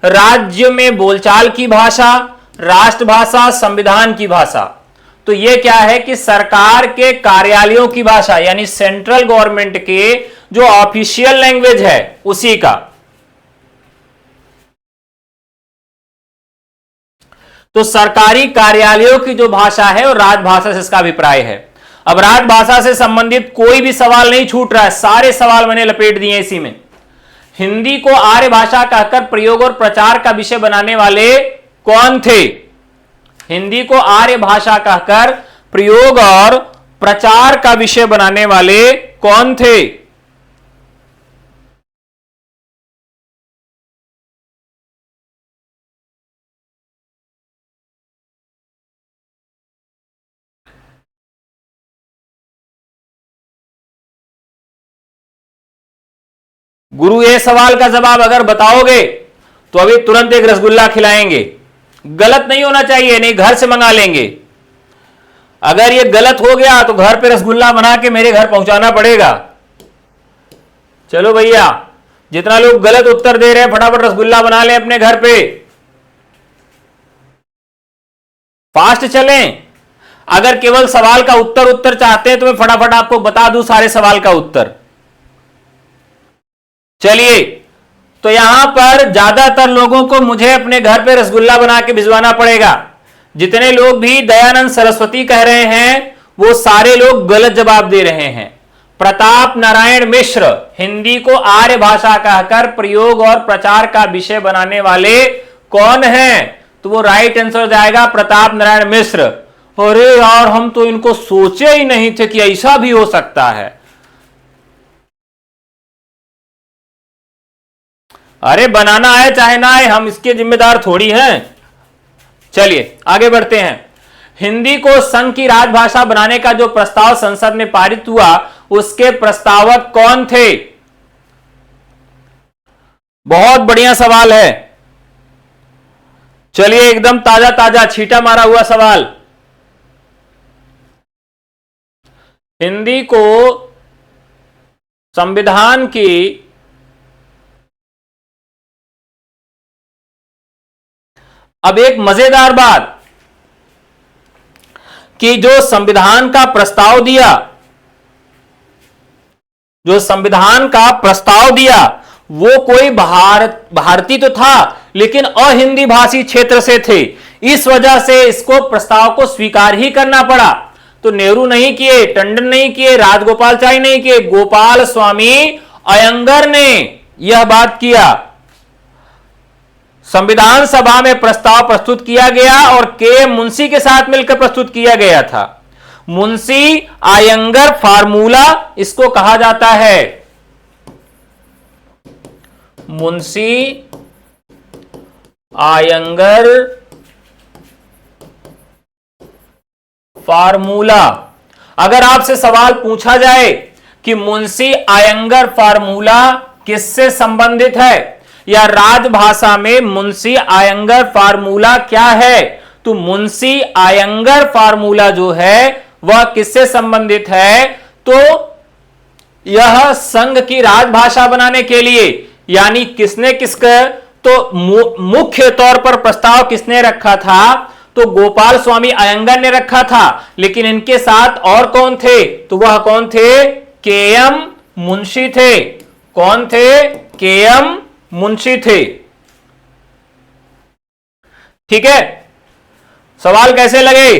राज्य में बोलचाल की भाषा, राष्ट्रभाषा, संविधान की भाषा। तो यह क्या है कि सरकार के कार्यालयों की भाषा यानी सेंट्रल गवर्नमेंट के जो ऑफिशियल लैंग्वेज है उसी का। तो सरकारी कार्यालयों की जो भाषा है और राजभाषा से इसका अभिप्राय है। अब राजभाषा से संबंधित कोई भी सवाल नहीं छूट रहा है, सारे सवाल मैंने लपेट दिए इसी में। हिंदी को आर्य भाषा कहकर प्रयोग और प्रचार का विषय बनाने वाले कौन थे? हिंदी को आर्य भाषा कहकर प्रयोग और प्रचार का विषय बनाने वाले कौन थे? गुरु ये सवाल का जवाब अगर बताओगे तो अभी तुरंत एक रसगुल्ला खिलाएंगे। गलत नहीं होना चाहिए, नहीं घर से मंगा लेंगे। अगर ये गलत हो गया तो घर पे रसगुल्ला बना के मेरे घर पहुंचाना पड़ेगा। चलो भैया, जितना लोग गलत उत्तर दे रहे हैं फटाफट रसगुल्ला बना लें अपने घर पे, फास्ट चलें। अगर केवल सवाल का उत्तर चाहते हैं तो मैं फटाफट आपको बता दूं सारे सवाल का उत्तर। चलिए, तो यहां पर ज्यादातर लोगों को मुझे अपने घर पे रसगुल्ला बना के भिजवाना पड़ेगा। जितने लोग भी दयानंद सरस्वती कह रहे हैं वो सारे लोग गलत जवाब दे रहे हैं। प्रताप नारायण मिश्र हिंदी को आर्य भाषा कहकर प्रयोग और प्रचार का विषय बनाने वाले कौन हैं? तो वो राइट आंसर जाएगा प्रताप नारायण मिश्र। अरे यार, हम तो इनको सोचे ही नहीं थे कि ऐसा भी हो सकता है। अरे बनाना है चाहे ना आए, हम इसके जिम्मेदार थोड़ी हैं। चलिए आगे बढ़ते हैं। हिंदी को संघ की राजभाषा बनाने का जो प्रस्ताव संसद में पारित हुआ उसके प्रस्तावक कौन थे? बहुत बढ़िया सवाल है। चलिए, एकदम ताजा ताजा छींटा मारा हुआ सवाल। हिंदी को संविधान की अब एक मजेदार बात कि जो संविधान का प्रस्ताव दिया, वो कोई भारतीय तो था लेकिन अहिंदी भाषी क्षेत्र से थे। इस वजह से इसको प्रस्ताव को स्वीकार ही करना पड़ा। तो नेहरू नहीं किए, टंडन नहीं किए, राजगोपालाचारी नहीं किए, गोपाल स्वामी अयंगर ने यह बात किया। संविधान सभा में प्रस्ताव प्रस्तुत किया गया और के मुंशी के साथ मिलकर प्रस्तुत किया गया था। मुंशी आयंगर फार्मूला इसको कहा जाता है। मुंशी आयंगर फार्मूला। अगर आपसे सवाल पूछा जाए कि मुंशी आयंगर फार्मूला किससे संबंधित है या राजभाषा में मुंशी आयंगर फार्मूला क्या है, तो मुंशी आयंगर फार्मूला जो है वह किससे संबंधित है? तो यह संघ की राजभाषा बनाने के लिए, यानी किसने तो मुख्य तौर पर प्रस्ताव किसने रखा था? तो गोपाल स्वामी अयंगर ने रखा था, लेकिन इनके साथ और कौन थे? तो वह कौन थे? के.एम. मुंशी थे। कौन थे? के.एम. मुंशी थे। ठीक है, सवाल कैसे लगे?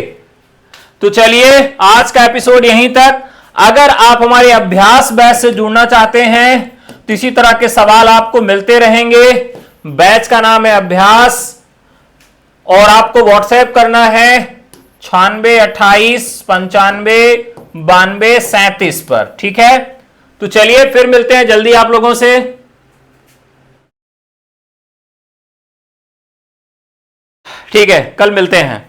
तो चलिए आज का एपिसोड यहीं तक। अगर आप हमारे अभ्यास बैच से जुड़ना चाहते हैं तो इसी तरह के सवाल आपको मिलते रहेंगे। बैच का नाम है अभ्यास। और आपको व्हाट्सएप करना है 9628959237 पर। ठीक है, तो चलिए फिर मिलते हैं जल्दी आप लोगों से। ठीक है, कल मिलते हैं।